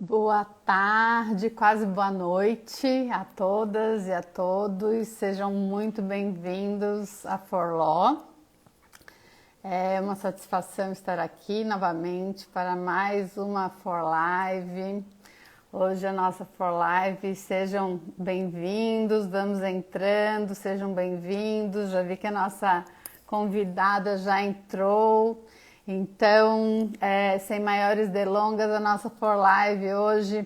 Boa tarde, quase boa noite a todas e a todos. Sejam muito bem-vindos a Forló. É uma satisfação estar aqui novamente para mais uma For Live. Hoje a nossa For Live, sejam bem-vindos, vamos entrando, sejam bem-vindos. Já vi que a nossa convidada já entrou. Então, sem maiores delongas, a nossa For Live hoje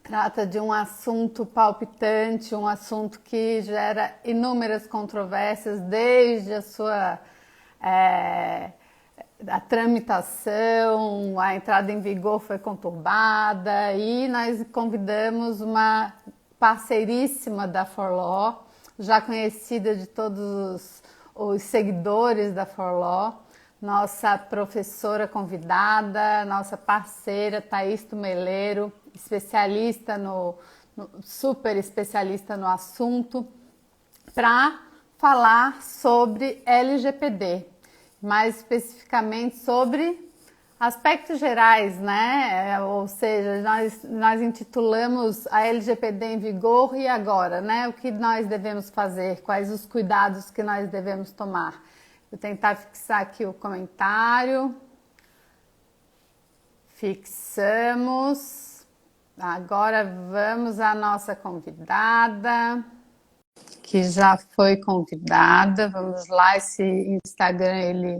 trata de um assunto palpitante, um assunto que gera inúmeras controvérsias desde a sua a tramitação, a entrada em vigor foi conturbada e nós convidamos uma parceiríssima da Forló, já conhecida de todos os seguidores da Forló, nossa professora convidada, nossa parceira Thaís Tumeleiro, especialista super especialista no assunto, para falar sobre LGPD, mais especificamente sobre aspectos gerais, né? Ou seja, nós intitulamos a LGPD em vigor e agora, né? O que nós devemos fazer, quais os cuidados que nós devemos tomar. Vou tentar fixar aqui o comentário. Fixamos. Agora vamos à nossa convidada, que já foi convidada. Vamos lá, esse Instagram,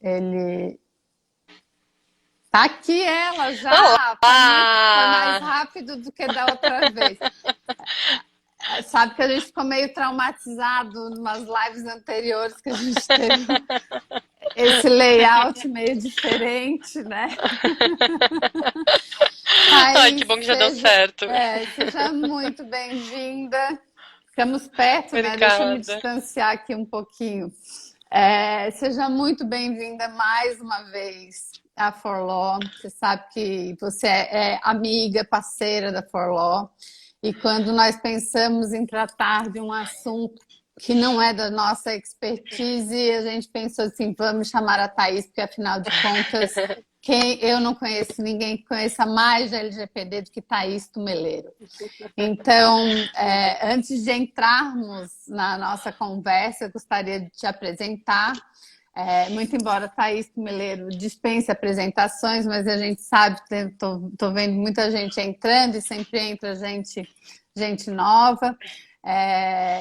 ele tá aqui ela já, foi mais rápido do que da outra vez. Sabe que a gente ficou meio traumatizado em umas lives anteriores que a gente teve esse layout meio diferente, né? Ai, que bom que já deu certo. Seja muito bem-vinda. Ficamos perto, né? Obrigada. Deixa eu me distanciar aqui um pouquinho. Seja muito bem-vinda mais uma vez à Forló. Você sabe que você é amiga, parceira da Forló. E quando nós pensamos em tratar de um assunto que não é da nossa expertise, a gente pensou assim, vamos chamar a Thaís, porque afinal de contas, eu não conheço ninguém que conheça mais de LGPD do que Thaís Tumeleiro. Então, antes de entrarmos na nossa conversa, eu gostaria de te apresentar. Muito embora Thaís Tumeleiro dispense apresentações, mas a gente sabe, estou vendo muita gente entrando e sempre entra gente nova.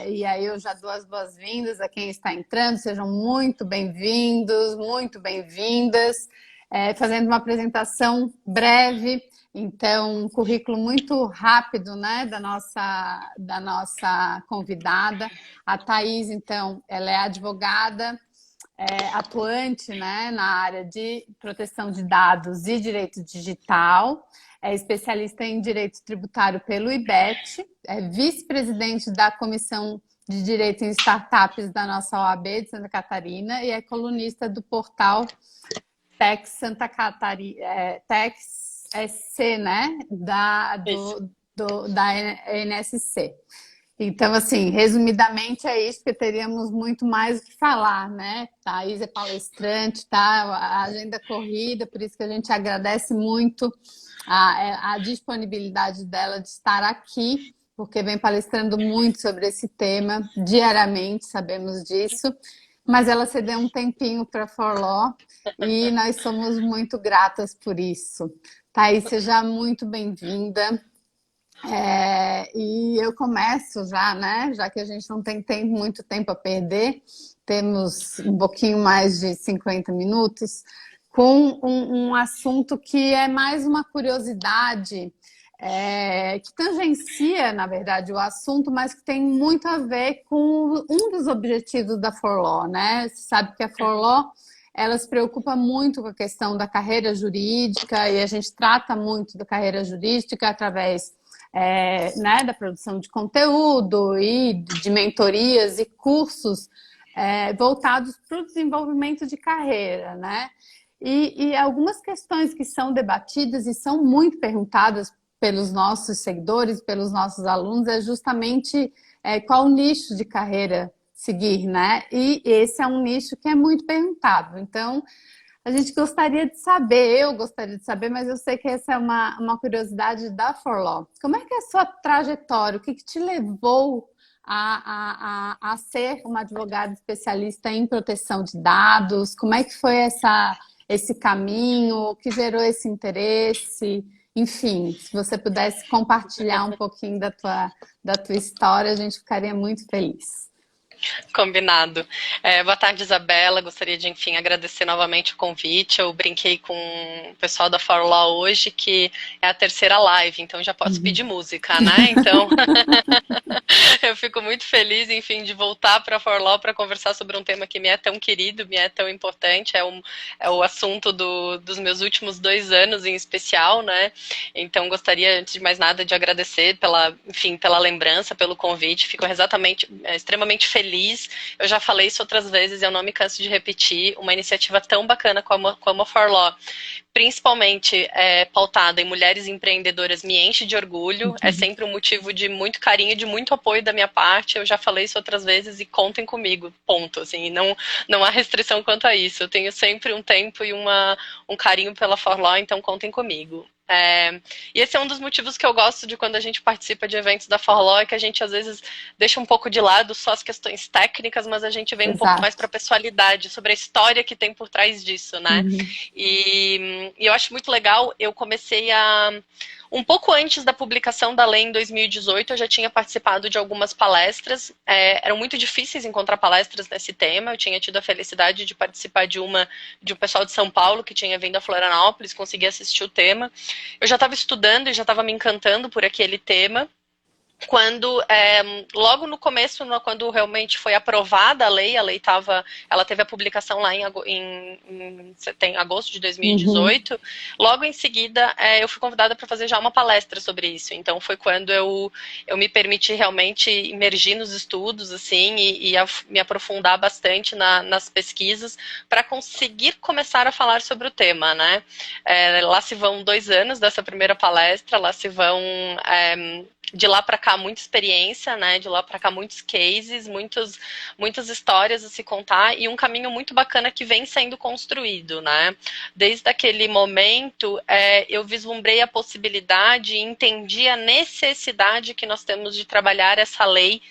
E aí eu já dou as boas-vindas a quem está entrando, sejam muito bem-vindos, muito bem-vindas. Fazendo uma apresentação breve, então um currículo muito rápido, né, da nossa convidada. A Thaís, então, ela é advogada, atuante, né, na área de proteção de dados e direito digital, é especialista em direito tributário pelo IBET, é vice-presidente da Comissão de Direito em Startups da nossa OAB de Santa Catarina e é colunista do portal Tex Santa Catarina, Tex SC, né, da NSC. Então, assim, resumidamente é isso, porque teríamos muito mais o que falar, né? Thaís é palestrante, tá? A agenda corrida, por isso que a gente agradece muito a disponibilidade dela de estar aqui, porque vem palestrando muito sobre esse tema diariamente, sabemos disso. Mas ela cedeu um tempinho para a Forló e nós somos muito gratas por isso. Thaís, seja muito bem-vinda. E eu começo já, né? Já que a gente não tem muito tempo a perder, temos um pouquinho mais de 50 minutos, com um assunto que é mais uma curiosidade, que tangencia, na verdade, o assunto, mas que tem muito a ver com um dos objetivos da Forló, né? Você sabe que a Forló ela se preocupa muito com a questão da carreira jurídica e a gente trata muito da carreira jurídica através né, da produção de conteúdo e de mentorias e cursos voltados para o desenvolvimento de carreira, né? E algumas questões que são debatidas e são muito perguntadas pelos nossos seguidores, pelos nossos alunos, é justamente qual nicho de carreira seguir, né? E esse é um nicho que é muito perguntado. Então, a gente gostaria de saber, eu gostaria de saber, mas eu sei que essa é uma curiosidade da Forlaw. Como é que é a sua trajetória? O que te levou a ser uma advogada especialista em proteção de dados? Como é que foi esse caminho? O que gerou esse interesse? Enfim, se você pudesse compartilhar um pouquinho da tua história, a gente ficaria muito feliz. Combinado. Boa tarde, Isabela. Gostaria de, enfim, agradecer novamente o convite. Eu brinquei com o pessoal da ForLaw hoje, que é a terceira live, então já posso pedir música, né? Então, eu fico muito feliz, enfim, de voltar para a ForLaw para conversar sobre um tema que me é tão querido, me é tão importante. É o assunto dos meus últimos 2 anos em especial, né? Então, gostaria, antes de mais nada, de agradecer pela lembrança, pelo convite. Fico extremamente feliz. Eu já falei isso outras vezes e eu não me canso de repetir. Uma iniciativa tão bacana como a ForLaw, principalmente pautada em mulheres empreendedoras, me enche de orgulho. É sempre um motivo de muito carinho e de muito apoio da minha parte. Eu já falei isso outras vezes e contem comigo, ponto. Assim, não há restrição quanto a isso. Eu tenho sempre um tempo e um carinho pela ForLaw, então contem comigo. E esse é um dos motivos que eu gosto de quando a gente participa de eventos da ForLaw, é que a gente às vezes deixa um pouco de lado só as questões técnicas, mas a gente vem um pouco mais para a pessoalidade, sobre a história que tem por trás disso, né? E eu acho muito legal. Eu comecei um pouco antes da publicação da lei em 2018, eu já tinha participado de algumas palestras. Eram muito difíceis encontrar palestras nesse tema. Eu tinha tido a felicidade de participar de um pessoal de São Paulo que tinha vindo a Florianópolis, consegui assistir o tema. Eu já estava estudando e já estava me encantando por aquele tema. Quando, logo no começo, quando realmente foi aprovada a lei ela teve a publicação lá em agosto de 2018, logo em seguida eu fui convidada para fazer já uma palestra sobre isso. Então foi quando eu me permiti realmente imergir nos estudos, assim, e me aprofundar bastante nas pesquisas para conseguir começar a falar sobre o tema, né? Lá se vão 2 anos dessa primeira palestra, lá se vão... de lá para cá, muita experiência, né? De lá para cá, muitos cases, muitas histórias a se contar e um caminho muito bacana que vem sendo construído, né? Desde aquele momento, eu vislumbrei a possibilidade e entendi a necessidade que nós temos de trabalhar essa lei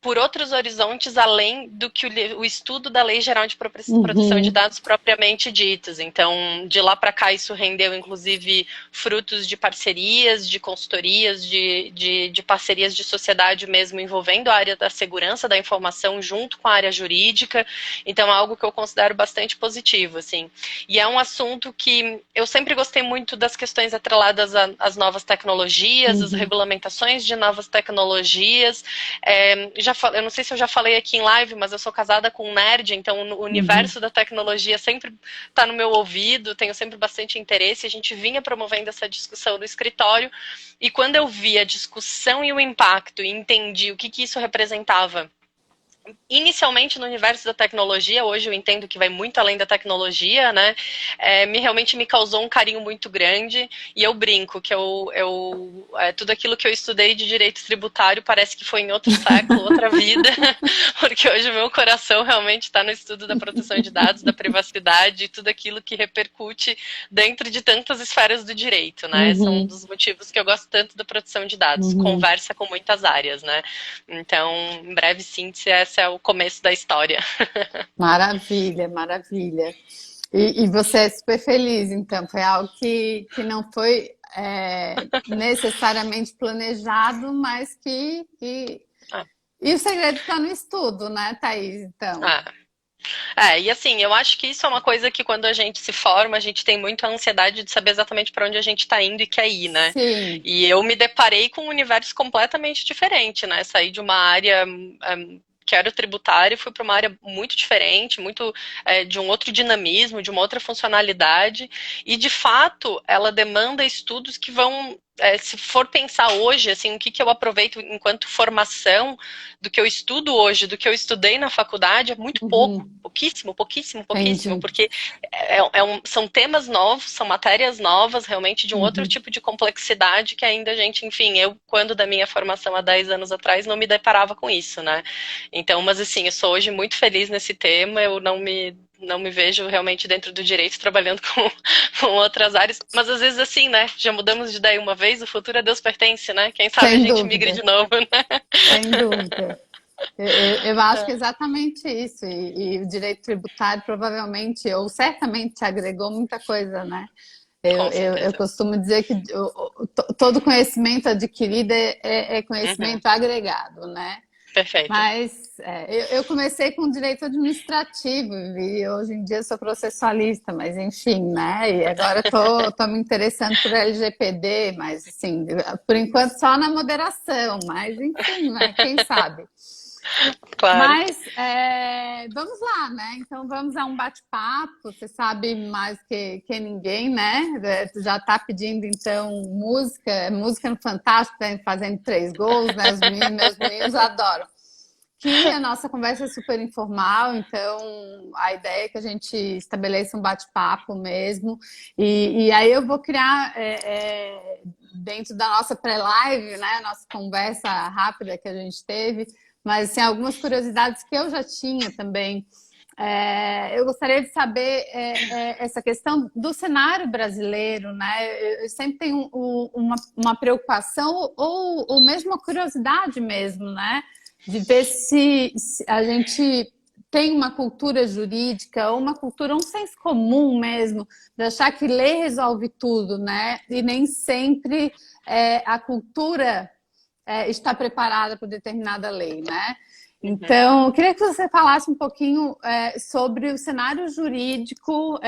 por outros horizontes, além do que o estudo da Lei Geral de Proteção de Dados propriamente ditos. Então, de lá para cá, isso rendeu, inclusive, frutos de parcerias, de consultorias, de parcerias de sociedade mesmo, envolvendo a área da segurança da informação junto com a área jurídica. Então, é algo que eu considero bastante positivo, assim. E é um assunto que eu sempre gostei muito das questões atreladas às novas tecnologias, as regulamentações de novas tecnologias. Eu não sei se eu já falei aqui em live, mas eu sou casada com um nerd, então o universo da tecnologia sempre está no meu ouvido, tenho sempre bastante interesse. A gente vinha promovendo essa discussão no escritório, e quando eu vi a discussão e o impacto e entendi o que isso representava, inicialmente no universo da tecnologia, hoje eu entendo que vai muito além da tecnologia, né? Realmente me causou um carinho muito grande, e eu brinco que tudo aquilo que eu estudei de direito tributário parece que foi em outro século, outra vida, porque hoje o meu coração realmente está no estudo da proteção de dados, da privacidade e tudo aquilo que repercute dentro de tantas esferas do direito, né? São um dos motivos que eu gosto tanto da proteção de dados, conversa com muitas áreas, né? Então, em breve síntese, esse é o começo da história. Maravilha, maravilha. E você é super feliz, então. Foi algo que não foi necessariamente planejado, mas que... E o segredo está no estudo, né, Thaís? Então... e assim, eu acho que isso é uma coisa que quando a gente se forma, a gente tem muita ansiedade de saber exatamente para onde a gente está indo e quer ir, né? Sim. E eu me deparei com um universo completamente diferente, né? Saí de uma área... que era o tributário, fui para uma área muito diferente, de um outro dinamismo, de uma outra funcionalidade, e de fato ela demanda estudos que vão, se for pensar hoje, assim, o que eu aproveito enquanto formação do que eu estudo hoje, do que eu estudei na faculdade, é muito pouco, pouquíssimo, Entendi. porque são temas novos, são matérias novas, realmente de um outro tipo de complexidade que ainda a gente, enfim, eu, quando da minha formação há 10 anos atrás, não me deparava com isso, né? Então, mas assim, eu sou hoje muito feliz nesse tema, eu não me não me vejo realmente dentro do direito trabalhando com outras áreas, mas às vezes assim, né? Já mudamos de ideia uma vez, o futuro a Deus pertence, né? Quem sabe a Sem gente migre dúvida, de novo, né? sem dúvida. Eu acho que é exatamente isso. E o direito tributário provavelmente, ou certamente, te agregou muita coisa, né? Com Eu certeza. costumo dizer que todo conhecimento adquirido é Uhum, conhecimento agregado, né? perfeito. Mas eu comecei com direito administrativo e hoje em dia sou processualista, mas enfim, né? E agora tô me interessando por LGPD, mas assim, por enquanto só na moderação, mas enfim, né? Quem sabe? Claro. Mas vamos lá, né? Então vamos a um bate-papo. Você sabe mais que ninguém, né? Tu já está pedindo então música no Fantástico, tá fazendo 3 gols, né? Meus meninos adoram. Que a nossa conversa é super informal, então a ideia é que a gente estabeleça um bate-papo mesmo. E aí eu vou criar dentro da nossa pré-live, né? Nossa conversa rápida que a gente teve. Mas assim, algumas curiosidades que eu já tinha também. Eu gostaria de saber essa questão do cenário brasileiro, né? Eu sempre tenho uma preocupação ou mesmo uma curiosidade mesmo, né? De ver se a gente tem uma cultura jurídica ou uma cultura, um senso comum mesmo, de achar que lei resolve tudo, né? E nem sempre a cultura está preparada para determinada lei, né? Uhum, Então, eu queria que você falasse um pouquinho sobre o cenário jurídico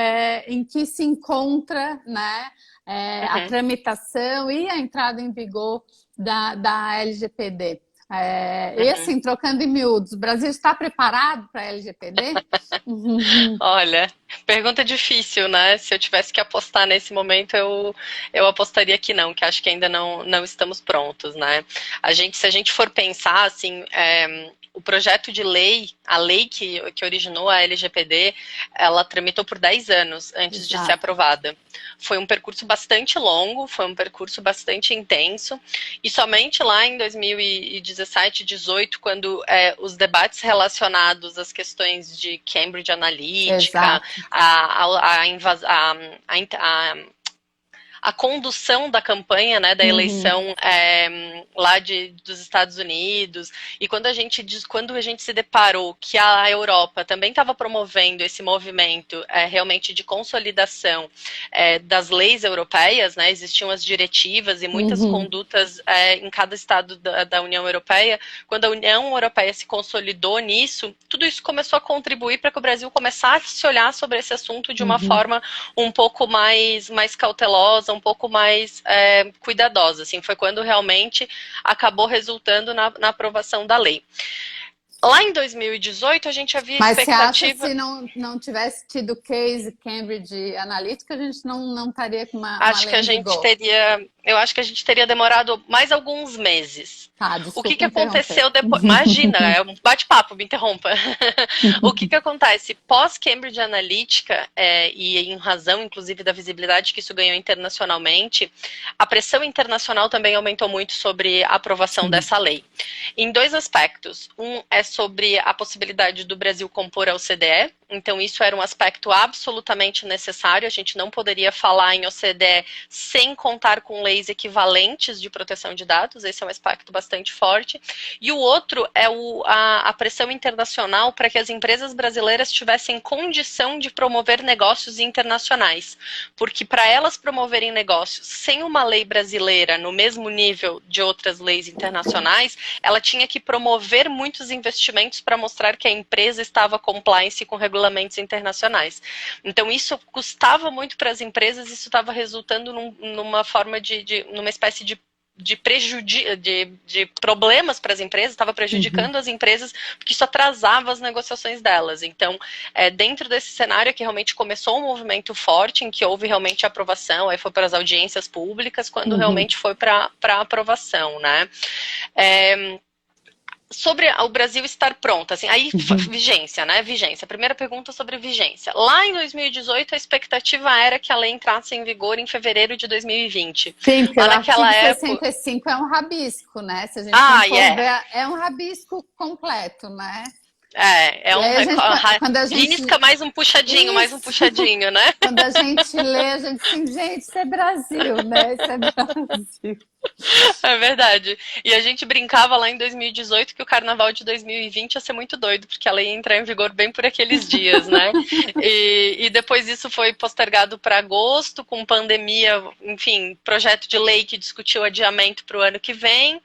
em que se encontra, né, a uhum. tramitação e a entrada em vigor da LGPD. E Uhum. assim, trocando em miúdos, o Brasil está preparado para a LGPD? Olha, pergunta difícil, né? Se eu tivesse que apostar nesse momento, eu apostaria que não, que acho que ainda não estamos prontos, né? Se a gente for pensar, assim, o projeto de lei, a lei que originou a LGPD, ela tramitou por 10 anos antes de ser Exato. aprovada. Foi um percurso bastante longo, foi um percurso bastante intenso, e somente lá em 2017, 18, quando os debates relacionados às questões de Cambridge Analytica, Exato. a condução da campanha, né, da Uhum. eleição lá dos Estados Unidos, e quando a gente se deparou que a Europa também estava promovendo esse movimento realmente de consolidação das leis europeias, né, existiam as diretivas e muitas Uhum. condutas em cada estado da União Europeia, quando a União Europeia se consolidou nisso, tudo isso começou a contribuir para que o Brasil começasse a se olhar sobre esse assunto de uma Uhum. forma um pouco mais cautelosa, um pouco mais cuidadosa. Assim, foi quando realmente acabou resultando na aprovação da lei. Lá em 2018, a gente havia Mas você acha que expectativa. se não tivesse tido o case Cambridge Analytica, a gente não estaria com uma Acho que lei a em gente vigor? teria. Eu acho que a gente teria demorado mais alguns meses. Tá, O que desculpa que interromper. aconteceu depois? Imagina, é um bate-papo, me interrompa. O que que acontece? Pós-Cambridge Analytica, e em razão, inclusive, da visibilidade que isso ganhou internacionalmente, a pressão internacional também aumentou muito sobre a aprovação Sim. dessa lei. Em dois aspectos. Um é sobre a possibilidade do Brasil compor a OCDE, então isso era um aspecto absolutamente necessário, a gente não poderia falar em OCDE sem contar com leis equivalentes de proteção de dados, esse é um aspecto bastante forte. E o outro é a pressão internacional para que as empresas brasileiras tivessem condição de promover negócios internacionais, porque para elas promoverem negócios sem uma lei brasileira no mesmo nível de outras leis internacionais, ela tinha que promover muitos investimentos para mostrar que a empresa estava compliance com regulamentos internacionais. Então isso custava muito para as empresas, isso estava resultando numa forma numa espécie de problemas para as empresas, estava Uhum. prejudicando as empresas, porque isso atrasava as negociações delas. Então, dentro desse cenário que realmente começou um movimento forte, em que houve realmente aprovação, aí foi para as audiências públicas, quando Uhum. realmente foi para aprovação, né? Sobre o Brasil estar pronto, assim, aí Uhum. vigência, né? Vigência. Primeira pergunta sobre vigência. Lá em 2018, a expectativa era que a lei entrasse em vigor em fevereiro de 2020. Sim, porque Lá o naquela artigo época. 65 é um rabisco, né? Se a gente não Ah, for é. ver, é um rabisco completo, né? É E um aí a gente, quando a risca gente... mais um Isso! puxadinho, né? Quando a gente lê, a gente assim, gente, isso é Brasil, né? Isso é Brasil. É verdade. E a gente brincava lá em 2018 que o carnaval de 2020 ia ser muito doido, porque ela ia entrar em vigor bem por aqueles dias, né? E depois isso foi postergado para agosto, com pandemia, enfim, projeto de lei que discutiu adiamento para o ano que vem.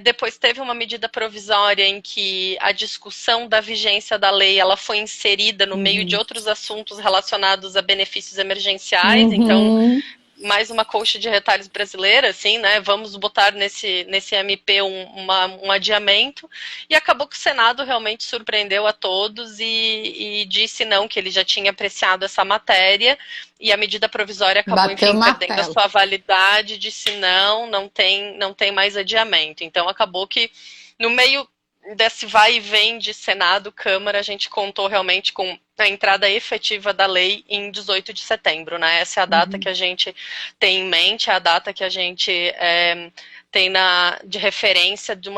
Depois teve uma medida provisória em que a discussão da vigência da lei ela foi inserida no meio de Uhum. outros assuntos relacionados a benefícios emergenciais, então Uhum. mais uma coxa de retalhos brasileira, assim, né? Vamos botar nesse MP um adiamento. E acabou que o Senado realmente surpreendeu a todos e disse não, que ele já tinha apreciado essa matéria. E a medida provisória acabou, Bateu o enfim, perdendo a martelo. sua validade, disse não tem mais adiamento. Então acabou que no meio desse vai e vem de Senado, Câmara, a gente contou realmente com a entrada efetiva da lei em 18 de setembro, né? Essa é a data que Uhum. a gente tem em mente, é a data que a gente tem de referência de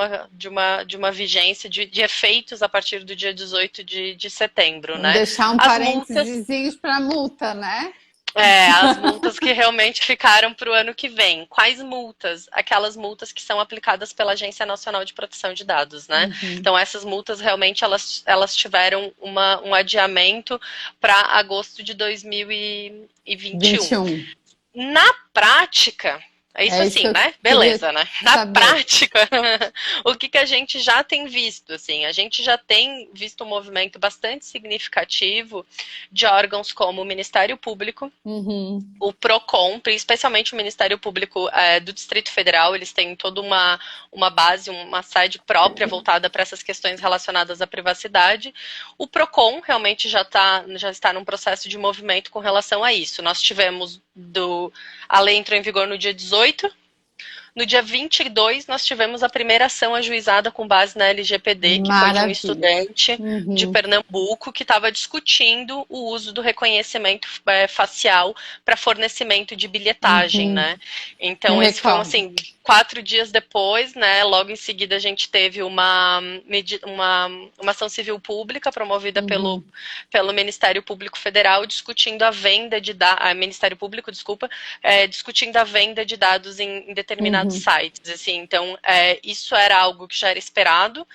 uma vigência de efeitos a partir do dia 18 de setembro, Vamos né? deixar um As multas parênteses para multa, né? as multas que realmente ficaram para o ano que vem. Quais multas? Aquelas multas que são aplicadas pela Agência Nacional de Proteção de Dados, né? Uhum. Então, essas multas realmente elas tiveram um adiamento para agosto de 2021. 21. Na prática, é isso É isso que assim, eu né? queria Beleza, né? Na saber. prática, o que a gente já tem visto, assim, a gente já tem visto um movimento bastante significativo de órgãos como o Ministério Público, Uhum. o PROCON, especialmente o Ministério Público do Distrito Federal, eles têm toda uma base, uma sede própria voltada para essas questões relacionadas à privacidade. O PROCON realmente já está num processo de movimento com relação a isso. Nós tivemos a lei entrou em vigor no dia 18. No dia 22, nós tivemos a primeira ação ajuizada com base na LGPD, que foi de um Maravilha. estudante de Uhum. Pernambuco que estava discutindo o uso do reconhecimento facial para fornecimento de bilhetagem, Uhum. né? Me Então, esse foi recordo. assim, 4 dias depois, né? Logo em seguida, a gente teve uma ação civil pública promovida pelo, Uhum. pelo Ministério Público Federal discutindo a venda de Ministério Público, desculpa, discutindo a venda de dados em determinados Uhum. sites. Assim, então, isso era algo que já era esperado.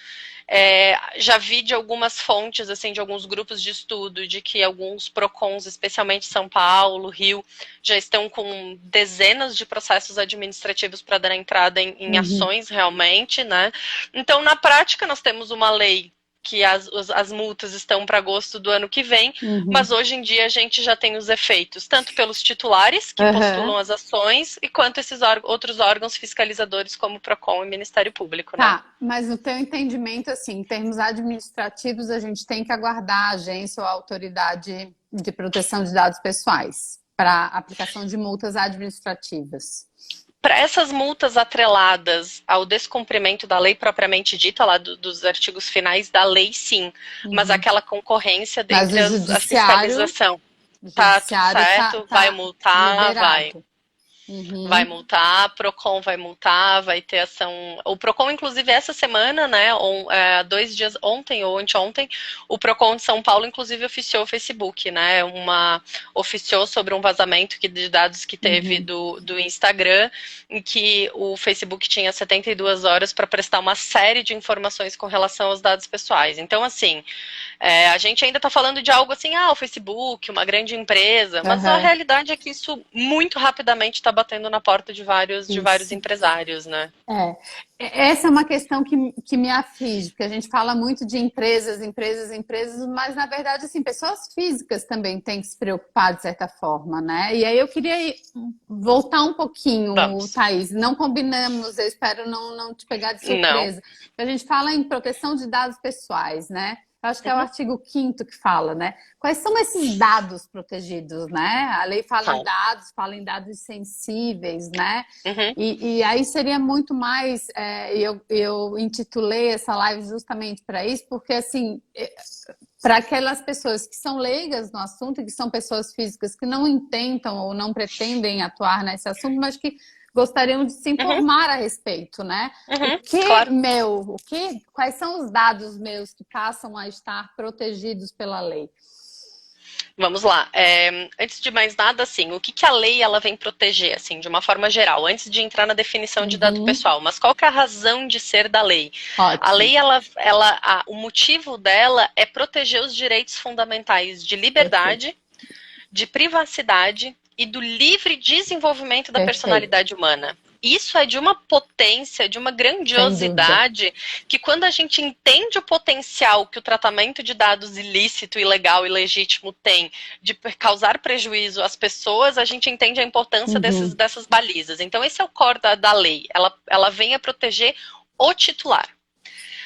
Já vi de algumas fontes, assim, de alguns grupos de estudo, de que alguns PROCONs, especialmente São Paulo, Rio, já estão com dezenas de processos administrativos para dar entrada em Uhum. ações realmente, né? Então, na prática, nós temos uma lei que as multas estão para agosto do ano que vem, Uhum. mas hoje em dia a gente já tem os efeitos, tanto pelos titulares que Uhum. postulam as ações, e quanto esses outros órgãos fiscalizadores, como o PROCON e o Ministério Público, né? Tá, mas no teu entendimento, assim, em termos administrativos, a gente tem que aguardar a agência ou a autoridade de proteção de dados pessoais para aplicação de multas administrativas. Para essas multas atreladas ao descumprimento da lei propriamente dita, lá dos artigos finais da lei, sim, mas Uhum. aquela concorrência Mas dentre a fiscalização. o Tá tudo judiciário certo, vai tá multar, vai. liberado. Vai Uhum. multar, Procon vai multar, vai ter ação. O Procon, inclusive, essa semana, né? 2 dias ontem ou anteontem, o Procon de São Paulo, inclusive, oficiou o Facebook, né? Oficiou sobre um vazamento de dados que teve Uhum. do Instagram, em que o Facebook tinha 72 horas para prestar uma série de informações com relação aos dados pessoais. Então, assim, a gente ainda está falando de algo assim, o Facebook, uma grande empresa, mas a Uhum. realidade é que isso muito rapidamente está batendo na porta de vários Isso. empresários, né? Essa é uma questão que me aflige, porque a gente fala muito de empresas, empresas, empresas, mas na verdade, assim, pessoas físicas também têm que se preocupar de certa forma, né? E aí eu queria voltar um pouquinho, Vamos. Thaís. Não combinamos, eu espero não te pegar de Não. surpresa. A gente fala em proteção de dados pessoais, né? Eu acho que é o Uhum. artigo 5º que fala, né? Quais são esses dados protegidos, né? A lei fala em dados sensíveis, né? Uhum. E aí seria muito mais. Eu intitulei essa live justamente para isso, porque, assim, para aquelas pessoas que são leigas no assunto, e que são pessoas físicas que não intentam ou não pretendem atuar nesse assunto, mas que gostariam de se Uhum, informar a respeito, né? uhum, claro. Quais são os dados meus que passam a estar protegidos pela lei? Vamos lá. Antes de mais nada, assim, o que, que a lei ela vem proteger, assim, de uma forma geral, antes de entrar na definição de dado Uhum, pessoal, mas qual que é a razão de ser da lei? A ótimo, lei, o motivo dela é proteger os direitos fundamentais de perfeito, liberdade, de privacidade e do livre desenvolvimento da perfeito, personalidade humana. Isso é de uma potência, de uma sem dúvida. grandiosidade, que quando a gente entende o potencial que o tratamento de dados ilícito, ilegal e legítimo tem de causar prejuízo às pessoas, a gente entende a importância Uhum, dessas balizas. Então, esse é o core da lei. Ela vem a proteger o titular.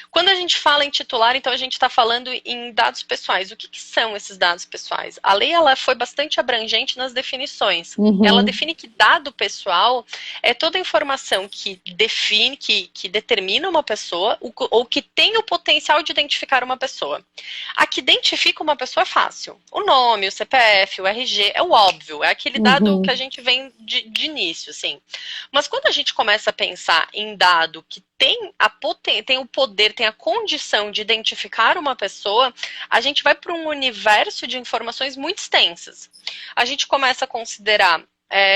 Quando a gente fala em titular, então a gente está falando em dados pessoais. O que, que são esses dados pessoais? A lei ela foi bastante abrangente nas definições. Ela uhum, define que dado pessoal é toda informação que define, que determina uma pessoa ou que tem o potencial de identificar uma pessoa. A que identifica uma pessoa é fácil. O nome, o CPF, o RG, é o óbvio, é aquele dado que a uhum, gente vem de início, assim. Mas quando a gente começa a pensar em dado que tem o poder, tem a condição de identificar uma pessoa, a gente vai para um universo de informações muito extensas. A gente começa a considerar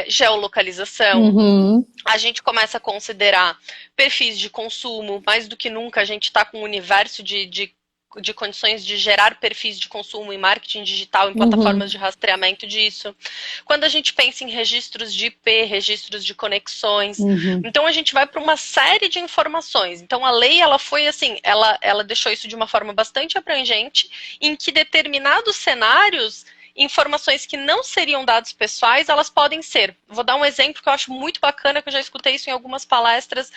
geolocalização, uhum, a gente começa a considerar perfis de consumo, mais do que nunca a gente está com um universo de condições de gerar perfis de consumo em marketing digital, em plataformas uhum, de rastreamento disso. Quando a gente pensa em registros de IP, registros de conexões, uhum. então a gente vai para uma série de informações. Então a lei ela foi assim, ela deixou isso de uma forma bastante abrangente, em que determinados cenários informações que não seriam dados pessoais, elas podem ser. Vou dar um exemplo que eu acho muito bacana, que eu já escutei isso em algumas palestras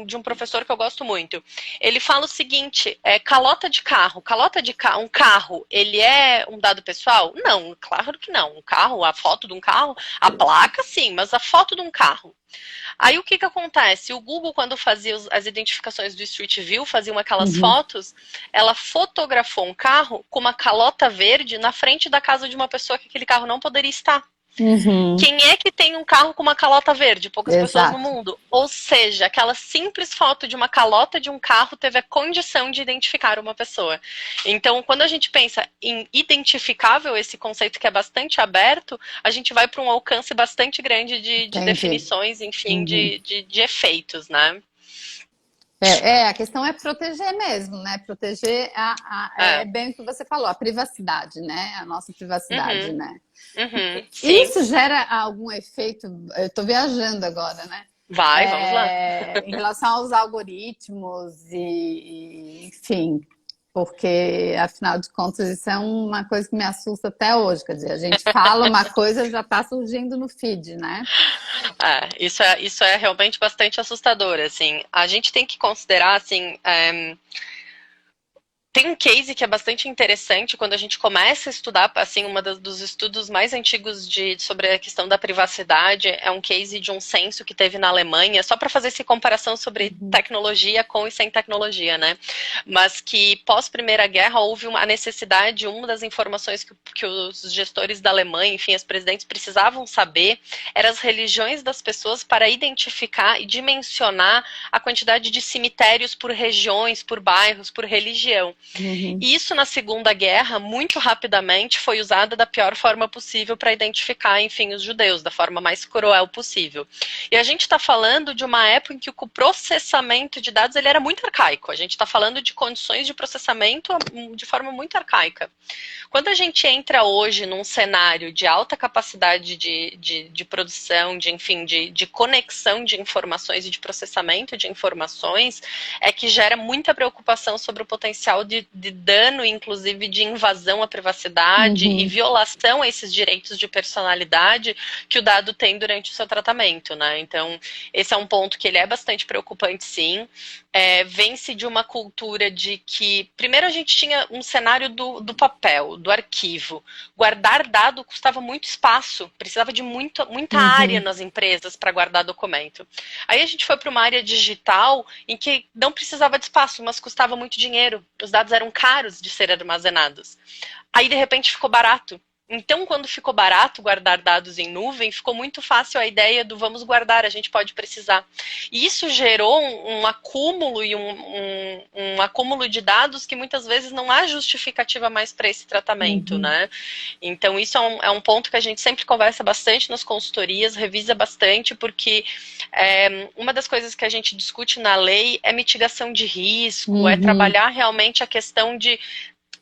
de um professor que eu gosto muito. Ele fala o seguinte, calota de carro. Um carro, ele é um dado pessoal? Não, claro que não. Um carro, a foto de um carro, a placa sim, mas a foto de um carro. Aí o que que acontece? O Google, quando fazia as identificações do Street View, faziam aquelas Uhum, fotos, ela fotografou um carro com uma calota verde na frente da casa de uma pessoa que aquele carro não poderia estar. uhum, Quem é que tem um carro com uma calota verde? Poucas pessoas no exato. mundo. Ou seja, aquela simples foto de uma calota de um carro teve a condição de identificar uma pessoa. Então, quando a gente pensa em identificável, esse conceito que é bastante aberto, a gente vai para um alcance bastante grande de Entendi. definições, enfim, Uhum. de efeitos, né? A questão é proteger mesmo, né? Proteger é É. bem o que você falou, a privacidade, né? A nossa privacidade, Uhum, né? uhum, sim. Isso gera algum efeito? Eu estou viajando agora, né? Vai, vamos lá. Em relação aos algoritmos enfim, porque afinal de contas isso é uma coisa que me assusta até hoje. Quer dizer, a gente fala uma coisa já está surgindo no feed, né? Isso é realmente bastante assustador, assim. A gente tem que considerar, assim, tem um case que é bastante interessante quando a gente começa a estudar, assim, dos estudos mais antigos sobre a questão da privacidade é um case de um censo que teve na Alemanha, só para fazer essa comparação sobre Uhum, tecnologia com e sem tecnologia, né? Mas que pós Primeira Guerra houve a necessidade, uma das informações que os gestores da Alemanha, enfim, os presidentes precisavam saber, eram as religiões das pessoas para identificar e dimensionar a quantidade de cemitérios por regiões, por bairros, por religião. uhum, E isso na Segunda Guerra, muito rapidamente, foi usada da pior forma possível para identificar, enfim, os judeus, da forma mais cruel possível. E a gente está falando de uma época em que o processamento de dados ele era muito arcaico. A gente está falando de condições de processamento de forma muito arcaica. Quando a gente entra hoje num cenário de alta capacidade de produção, enfim, de conexão de informações e de processamento de informações, é que gera muita preocupação sobre o potencial de dano, inclusive de invasão à privacidade e uhum. violação a esses direitos de personalidade que o dado tem durante o seu tratamento, né? Então, esse é um ponto que ele é bastante preocupante, sim. Vem-se de uma cultura de que, primeiro, a gente tinha um cenário do papel, do arquivo. Guardar dado custava muito espaço, precisava de muita área Uhum, nas empresas para guardar documento. Aí a gente foi para uma área digital em que não precisava de espaço, mas custava muito dinheiro. Os dados eram caros de serem armazenados. Aí, de repente, ficou barato. Então, quando ficou barato guardar dados em nuvem, ficou muito fácil a ideia do vamos guardar, a gente pode precisar. E isso gerou um acúmulo e um acúmulo de dados que muitas vezes não há justificativa mais para esse tratamento, né? Então, isso é um ponto que a gente sempre conversa bastante nas consultorias, revisa bastante, porque uma das coisas que a gente discute na lei é mitigação de risco, é trabalhar realmente a questão de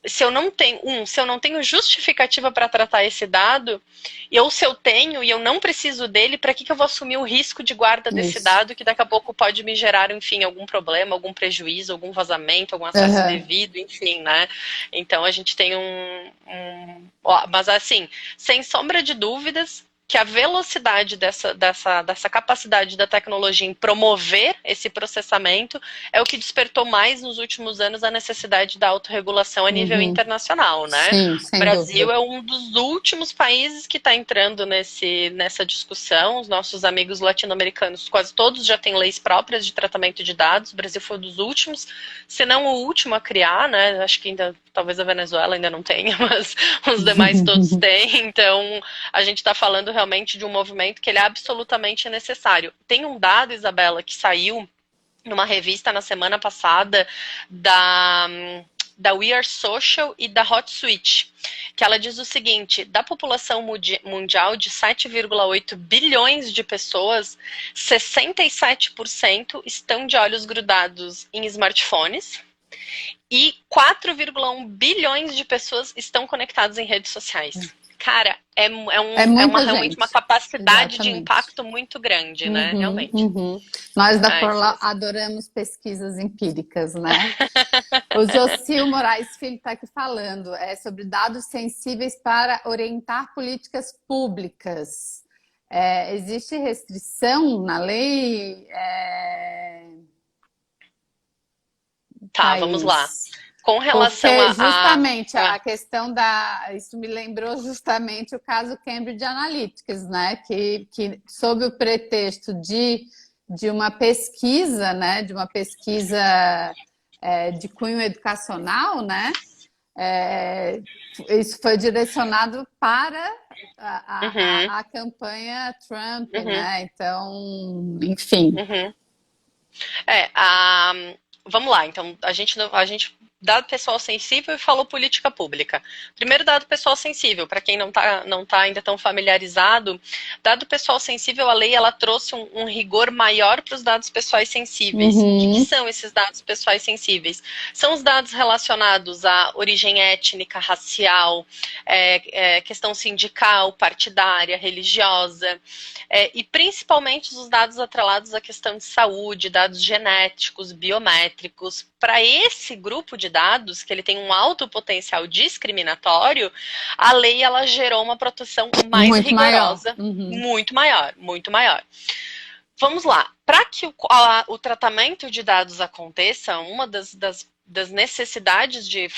se eu não tenho justificativa para tratar esse dado, ou se eu tenho e eu não preciso dele, para que eu vou assumir o risco de guarda desse dado que daqui a pouco pode me gerar, enfim, algum problema, algum prejuízo, algum vazamento, algum acesso indevido, enfim, né? Então a gente tem mas assim, sem sombra de dúvidas, que a velocidade dessa capacidade da tecnologia em promover esse processamento é o que despertou mais nos últimos anos a necessidade da autorregulação a nível internacional, né? Sim, o Brasil dúvida. É um dos últimos países que está entrando nessa discussão. Os nossos amigos latino-americanos, quase todos já têm leis próprias de tratamento de dados. O Brasil foi um dos últimos, se não o último a criar, né? Acho que ainda, talvez a Venezuela ainda não tenha, mas os demais todos têm. Então, a gente está falando realmente de um movimento que ele é absolutamente necessário. Tem um dado, Isabela, que saiu numa revista na semana passada da We Are Social e da HotSuite, que ela diz o seguinte: da população mundial de 7,8 bilhões de pessoas, 67% estão de olhos grudados em smartphones e 4,1 bilhões de pessoas estão conectadas em redes sociais. Cara, realmente uma capacidade de impacto muito grande, né? Realmente. Nós da Forlaw adoramos pesquisas empíricas, né? O Jocil Moraes Filho está aqui falando sobre dados sensíveis para orientar políticas públicas. Existe restrição na lei? Tá, vamos lá. Com relação justamente a questão isso me lembrou justamente o caso Cambridge Analytica, né? Que sob o pretexto de uma pesquisa, né? De uma pesquisa de cunho educacional, né? Isso foi direcionado para a campanha Trump, né? Então, enfim. Vamos lá, então a gente dado pessoal sensível e falou política pública. Primeiro, dado pessoal sensível, para quem não tá ainda tão familiarizado, dado pessoal sensível, a lei ela trouxe um rigor maior para os dados pessoais sensíveis. O que são esses dados pessoais sensíveis? São os dados relacionados à origem étnica, racial, questão sindical, partidária, religiosa, e principalmente os dados atrelados à questão de saúde, dados genéticos, biométricos. Para esse grupo de dados, que ele tem um alto potencial discriminatório, a lei ela gerou uma proteção mais rigorosa, muito maior, muito maior. Vamos lá. Para que o tratamento de dados aconteça, uma das necessidades de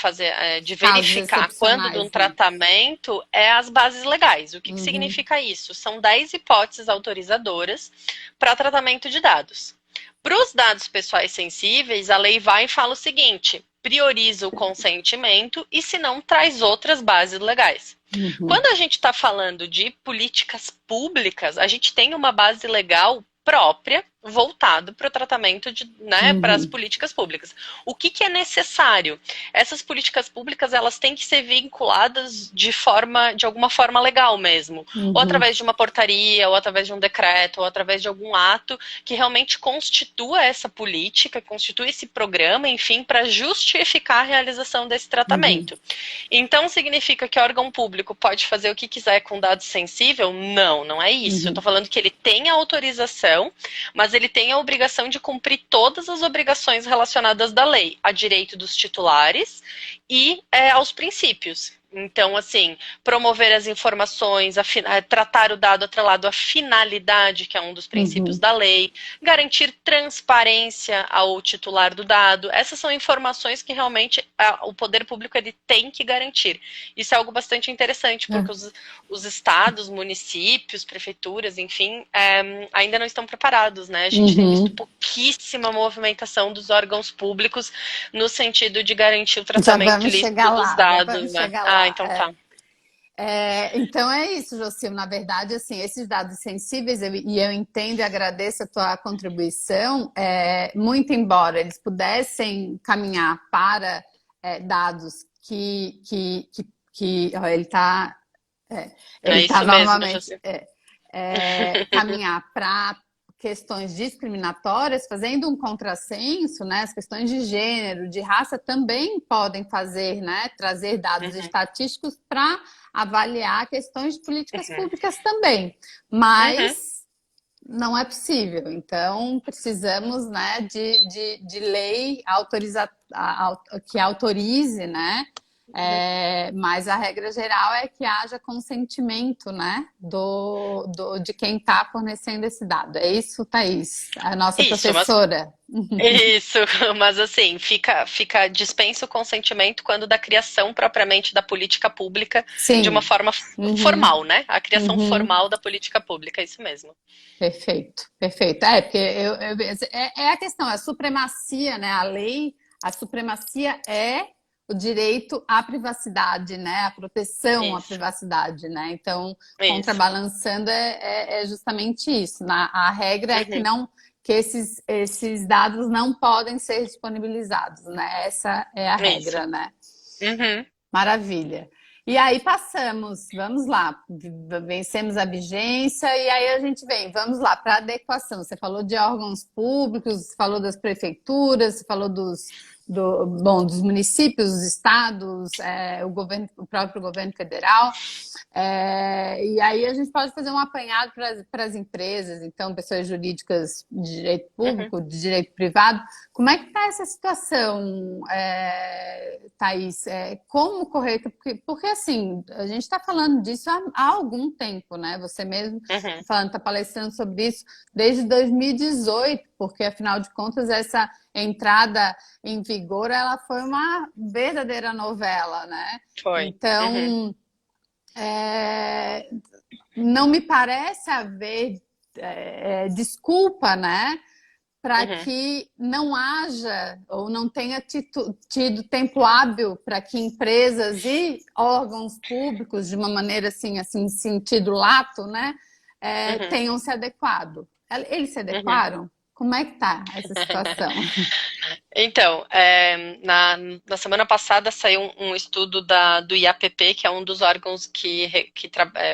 verificar quando de um tratamento é as bases legais. O que significa isso? São 10 hipóteses autorizadoras para tratamento de dados. Para os dados pessoais sensíveis, a lei vai e fala o seguinte: prioriza o consentimento e, se não, traz outras bases legais. Quando a gente está falando de políticas públicas, a gente tem uma base legal própria, voltado para o tratamento para as políticas públicas. O que é necessário? Essas políticas públicas elas têm que ser vinculadas de alguma forma legal mesmo, ou através de uma portaria, ou através de um decreto, ou através de algum ato que realmente constitua essa política, constitua esse programa, enfim, para justificar a realização desse tratamento. Então, significa que o órgão público pode fazer o que quiser com dado sensível? Não, não é isso. Eu estou falando que ele tem a autorização, mas ele tem a obrigação de cumprir todas as obrigações relacionadas da lei, a direito dos titulares e aos princípios. Então, assim, promover as informações, tratar o dado atrelado à finalidade, que é um dos princípios da lei, garantir transparência ao titular do dado. Essas são informações que realmente o poder público ele tem que garantir. Isso é algo bastante interessante, porque os estados, municípios, prefeituras, enfim, ainda não estão preparados, né? A gente tem visto pouquíssima movimentação dos órgãos públicos no sentido de garantir o tratamento lícito dos dados, né? Então tá. Então é isso, Jocil. Na verdade, assim, esses dados sensíveis, e eu entendo e agradeço a tua contribuição, muito embora eles pudessem caminhar para dados ó, É ele está isso mesmo, novamente José. caminhar para questões discriminatórias, fazendo um contrassenso, né? As questões de gênero, de raça também podem fazer, né? Trazer dados estatísticos para avaliar questões de políticas públicas também. Mas não é possível. Então, precisamos, né, de lei que autorize, né? Mas a regra geral é que haja consentimento, né, de quem está fornecendo esse dado. É isso, Thaís, a nossa Isso, mas professora. isso, mas assim, dispensa o consentimento quando da criação propriamente da política pública de uma Sim. forma Uhum. formal, né? A criação Uhum. formal da política pública, é isso mesmo. Perfeito, perfeito. Porque é a questão, a supremacia, né? A lei, a supremacia é o direito à privacidade, né? A proteção à Isso, privacidade, né? Então, isso. contrabalançando é justamente isso. A regra é que Uhum, não que esses dados não podem ser disponibilizados, né? Essa é a isso. regra, né? Uhum, Maravilha. E aí passamos, vamos lá, vencemos a vigência e aí a gente vamos lá para adequação. Você falou de órgãos públicos, falou das prefeituras, falou dos municípios, dos estados, o próprio governo federal. E aí a gente pode fazer um apanhado para as empresas, então, pessoas jurídicas de direito uhum. público, de direito privado. Como é que está essa situação, Thaís? Como correr? Porque, assim, a gente está falando disso há algum tempo, né? Você mesmo Uhum. está palestrando sobre isso desde 2018, porque, afinal de contas, essa entrada em vigor, ela foi uma verdadeira novela, né? Foi. Uhum. Então, não me parece haver desculpa, né, para Uhum. que não haja ou não tenha tido tempo hábil para que empresas e órgãos públicos, de uma maneira assim sentido lato, né, Uhum. tenham se adequado. Eles se Uhum. adequaram? Como é que tá essa situação? Então, na semana passada saiu um estudo do IAPP, que é um dos órgãos que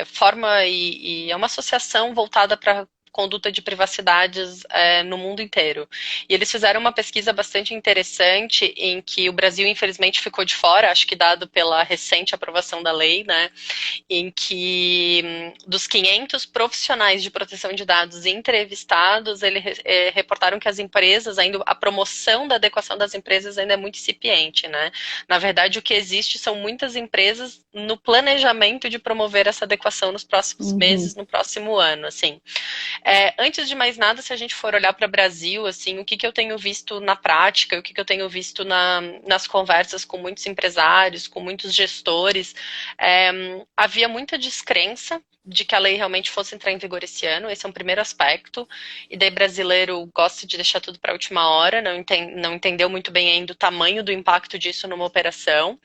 forma e é uma associação voltada para conduta de privacidades no mundo inteiro. E eles fizeram uma pesquisa bastante interessante em que o Brasil, infelizmente, ficou de fora, acho que dado pela recente aprovação da lei, né? Em que dos 500 profissionais de proteção de dados entrevistados, eles reportaram que as empresas, ainda a promoção da adequação das empresas ainda é muito incipiente, né? Na verdade, o que existe são muitas empresas no planejamento de promover essa adequação nos próximos Uhum, meses, no próximo ano, assim. Antes de mais nada, se a gente for olhar para o Brasil, assim, o que eu tenho visto na prática, o que eu tenho visto nas conversas com muitos empresários, com muitos gestores, havia muita descrença de que a lei realmente fosse entrar em vigor esse ano, esse é um primeiro aspecto, e daí brasileiro gosta de deixar tudo para a última hora, não entendeu muito bem ainda o tamanho do impacto disso numa operação,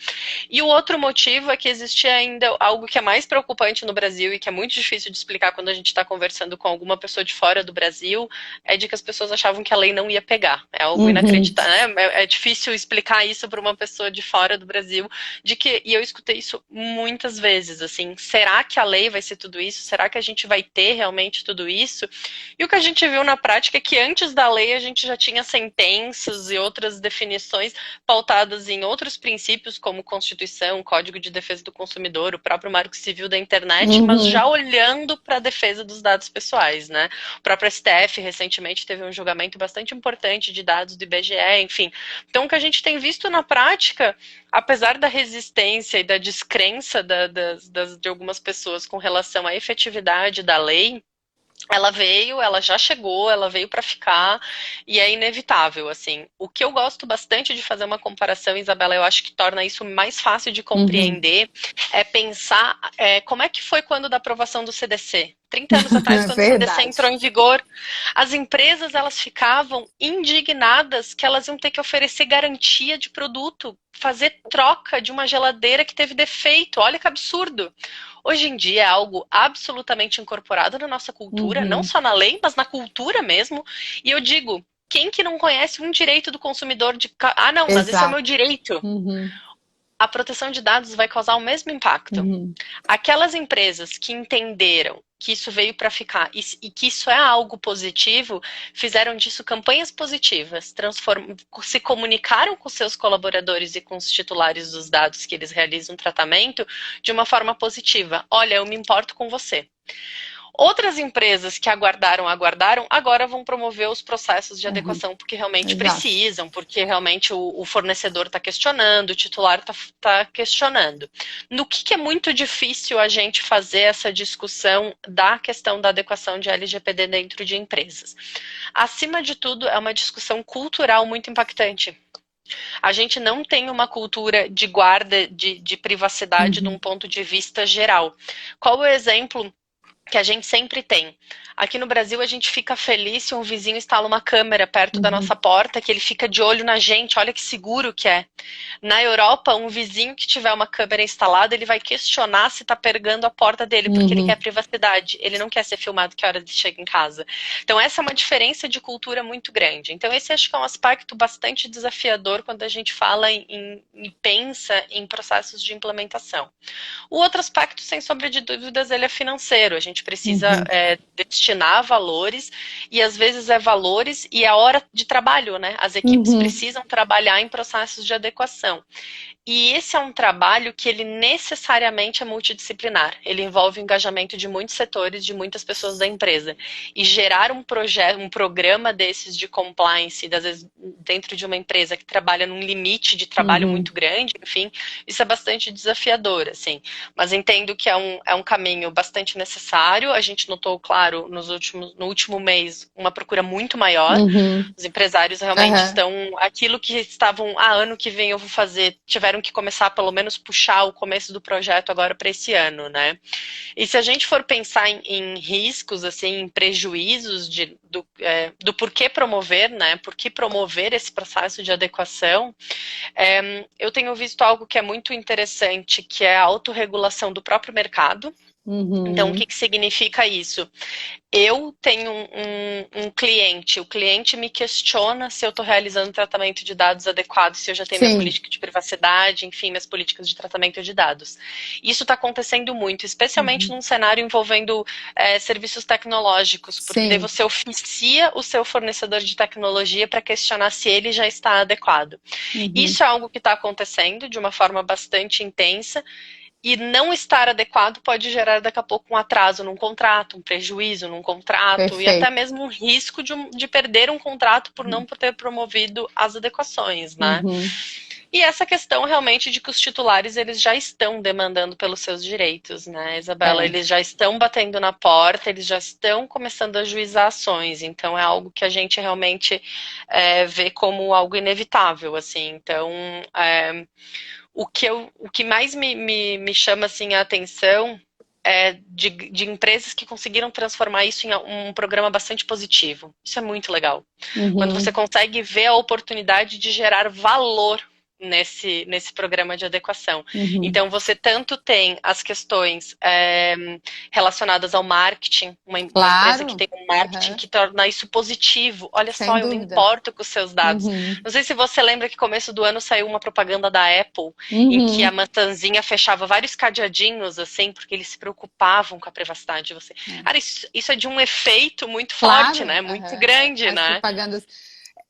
e o outro motivo é que existe ainda algo que é mais preocupante no Brasil e que é muito difícil de explicar quando a gente está conversando com alguma pessoa de fora do Brasil, é de que as pessoas achavam que a lei não ia pegar. É algo uhum, inacreditável, né? É difícil explicar isso para uma pessoa de fora do Brasil, e eu escutei isso muitas vezes, assim, será que a lei vai ser tudo isso? Será que a gente vai ter realmente tudo isso? E o que a gente viu na prática é que antes da lei a gente já tinha sentenças e outras definições pautadas em outros princípios, como Constituição, Código de Defesa do Consumidor, o próprio Marco Civil da Internet, mas uhum. já olhando para a defesa dos dados pessoais, né? O próprio STF recentemente teve um julgamento bastante importante de dados do IBGE, enfim. Então, o que a gente tem visto na prática, apesar da resistência e da descrença de algumas pessoas com relação à efetividade da lei, ela já chegou, ela veio para ficar e é inevitável, assim. O que eu gosto bastante de fazer uma comparação, Isabela, eu acho que torna isso mais fácil de Uhum, compreender, é pensar como é que foi quando da aprovação do CDC. 30 anos atrás, quando o CDC Verdade. entrou em vigor, as empresas elas ficavam indignadas que elas iam ter que oferecer garantia de produto, fazer troca de uma geladeira que teve defeito. Olha que absurdo. Hoje em dia é algo absolutamente incorporado na nossa cultura, não só na lei, mas na cultura mesmo. E eu digo, quem que não conhece um direito do consumidor de... Ah, não, mas esse é o meu Exato. direito. A proteção de dados vai causar o mesmo impacto. Aquelas empresas que entenderam que isso veio para ficar e que isso é algo positivo, fizeram disso campanhas positivas, se comunicaram com seus colaboradores e com os titulares dos dados que eles realizam tratamento de uma forma positiva. Olha, eu me importo com você. Outras empresas que aguardaram, agora vão promover os processos de adequação porque realmente precisam, porque realmente o fornecedor está questionando, o titular está questionando. No que é muito difícil a gente fazer essa discussão da questão da adequação de LGPD dentro de empresas? Acima de tudo, é uma discussão cultural muito impactante. A gente não tem uma cultura de guarda de privacidade de um ponto de vista geral. Qual o exemplo que a gente sempre tem? Aqui no Brasil a gente fica feliz se um vizinho instala uma câmera perto da nossa porta, que ele fica de olho na gente, olha que seguro que é. Na Europa, um vizinho que tiver uma câmera instalada, ele vai questionar se está pegando a porta dele, porque ele quer privacidade, ele não quer ser filmado que hora ele chega em casa. Então essa é uma diferença de cultura muito grande. Então esse acho que é um aspecto bastante desafiador quando a gente fala e pensa em processos de implementação. O outro aspecto, sem sombra de dúvidas, ele é financeiro. A gente precisa destinar valores, e às vezes é valores e a hora de trabalho, né? As equipes precisam trabalhar em processos de adequação. E esse é um trabalho que ele necessariamente é multidisciplinar. Ele envolve o engajamento de muitos setores, de muitas pessoas da empresa. E gerar um projeto, um programa desses de compliance, às vezes dentro de uma empresa que trabalha num limite de trabalho muito grande, enfim, isso é bastante desafiador, assim. Mas entendo que é um caminho bastante necessário. A gente notou, claro, no último mês, uma procura muito maior. Os empresários realmente estão... Aquilo que estavam, ano que vem eu vou fazer, tiveram que começar, pelo menos, puxar o começo do projeto agora para esse ano, né? E se a gente for pensar em riscos, assim, em prejuízos do porquê promover, né? Por que promover esse processo de adequação, eu tenho visto algo que é muito interessante, que é a autorregulação do próprio mercado. Então, o que significa isso? Eu tenho um cliente, o cliente me questiona se eu estou realizando tratamento de dados adequado, se eu já tenho minha política de privacidade, enfim, minhas políticas de tratamento de dados. Isso está acontecendo muito, especialmente num cenário envolvendo serviços tecnológicos, porque daí você oficia o seu fornecedor de tecnologia para questionar se ele já está adequado. Isso é algo que está acontecendo de uma forma bastante intensa. E não estar adequado pode gerar daqui a pouco um atraso num contrato, um prejuízo num contrato, e até mesmo um risco de perder um contrato por não ter promovido as adequações, né? E essa questão realmente de que os titulares eles já estão demandando pelos seus direitos, né, Isabela? Eles já estão batendo na porta, eles já estão começando a juizar ações, então é algo que a gente realmente vê como algo inevitável, assim. Então, o que mais me chama assim, a atenção é de empresas que conseguiram transformar isso em um programa bastante positivo. Isso é muito legal. Quando você consegue ver a oportunidade de gerar valor nesse programa de adequação. Então, você tanto tem as questões relacionadas ao marketing, uma empresa que tem um marketing que torna isso positivo. Olha só, eu me importo com os seus dados. Não sei se você lembra que no começo do ano saiu uma propaganda da Apple, em que a maçãzinha fechava vários cadeadinhos, assim, porque eles se preocupavam com a privacidade de você. Cara, isso é de um efeito muito forte, né? Muito grande, as né? Propagandas...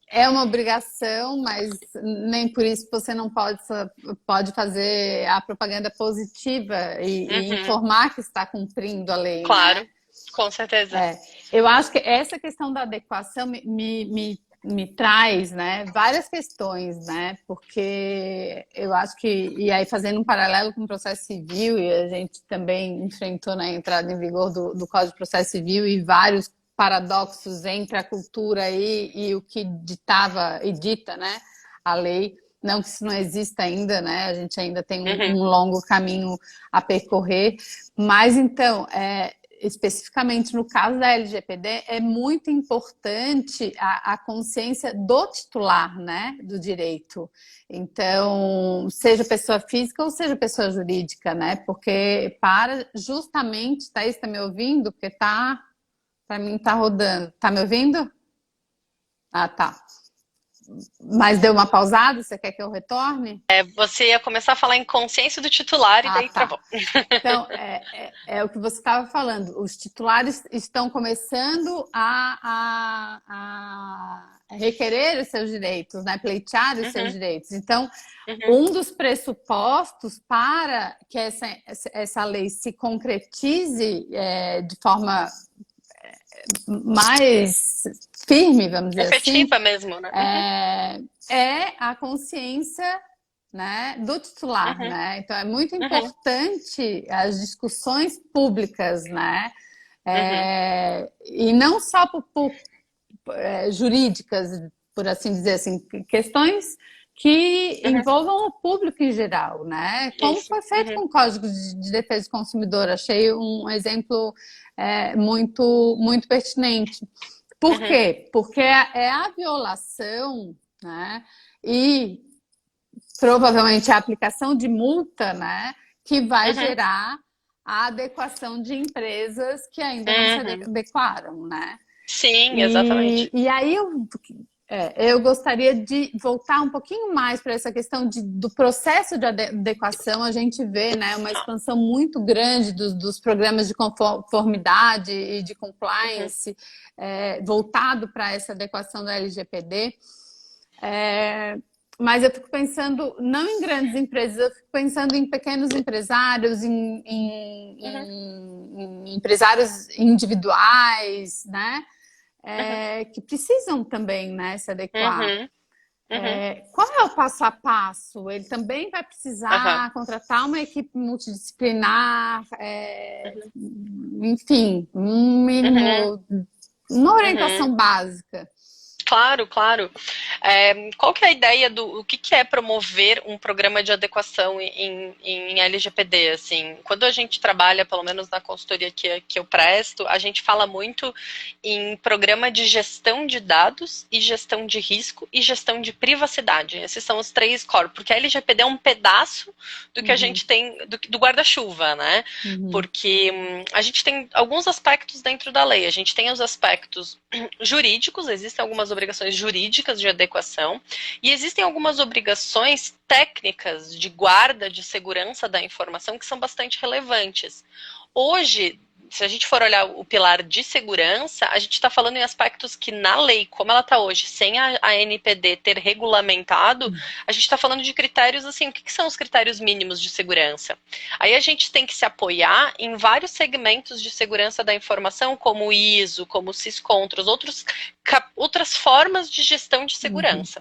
É uma obrigação, mas nem por isso você não pode fazer a propaganda positiva e informar que está cumprindo a lei. Claro, né? Com certeza. Eu acho que essa questão da adequação me traz, né, várias questões, né? Porque eu acho que, e aí fazendo um paralelo com o processo civil, e a gente também enfrentou na entrada em vigor do Código de Processo Civil e vários paradoxos entre a cultura e o que ditava e dita, né, a lei. Não que isso não exista ainda, né? A gente ainda tem um longo caminho a percorrer. Mas, então, especificamente no caso da LGPD, é muito importante a consciência do titular, né, do direito. Então, seja pessoa física ou seja pessoa jurídica, né? Porque para justamente, Thaís, está me ouvindo? Porque para mim tá rodando. Tá me ouvindo? Ah, tá. Mas deu uma pausada? Você quer que eu retorne? Você ia começar a falar em consciência do titular e daí Tá. travou. Então, é o que você estava falando. Os titulares estão começando a requerer os seus direitos, né? Pleitear os seus direitos. Então, um dos pressupostos para que essa lei se concretize de forma mais firme, vamos dizer Efetiva assim, mesmo, né? é a consciência, né, do titular, né? Então é muito importante as discussões públicas, né? E não só por jurídicas, por assim dizer assim, questões que envolvam o público em geral, né? Como foi feito com o Código de Defesa do Consumidor. Achei um exemplo muito pertinente. Por quê? Porque é a violação, né? E provavelmente a aplicação de multa, né? Que vai gerar a adequação de empresas que ainda não se adequaram, né? Sim, exatamente. E aí eu gostaria de voltar um pouquinho mais para essa questão do processo de adequação. A gente vê, né, uma expansão muito grande dos programas de conformidade e de compliance voltado para essa adequação da LGPD. Mas eu fico pensando não em grandes empresas, eu fico pensando em pequenos empresários, em empresários individuais, né? Que precisam também, né, se adequar. Qual é o passo a passo? Ele também vai precisar contratar uma equipe multidisciplinar, enfim, um mínimo, uma orientação básica. Claro, claro. Qual que é a ideia o que é promover um programa de adequação em LGPD? Assim, quando a gente trabalha, pelo menos na consultoria que eu presto, a gente fala muito em programa de gestão de dados e gestão de risco e gestão de privacidade. Esses são os três core, porque a LGPD é um pedaço do que a gente tem do guarda-chuva, né? Porque a gente tem alguns aspectos dentro da lei. A gente tem os aspectos jurídicos, existem algumas obrigações jurídicas de adequação e existem algumas obrigações técnicas de guarda, de segurança da informação que são bastante relevantes. Hoje, se a gente for olhar o pilar de segurança, a gente está falando em aspectos que na lei, como ela está hoje, sem a NPD ter regulamentado, a gente está falando de critérios assim, o que são os critérios mínimos de segurança? Aí a gente tem que se apoiar em vários segmentos de segurança da informação, como o ISO, como o SysControls, outras formas de gestão de segurança.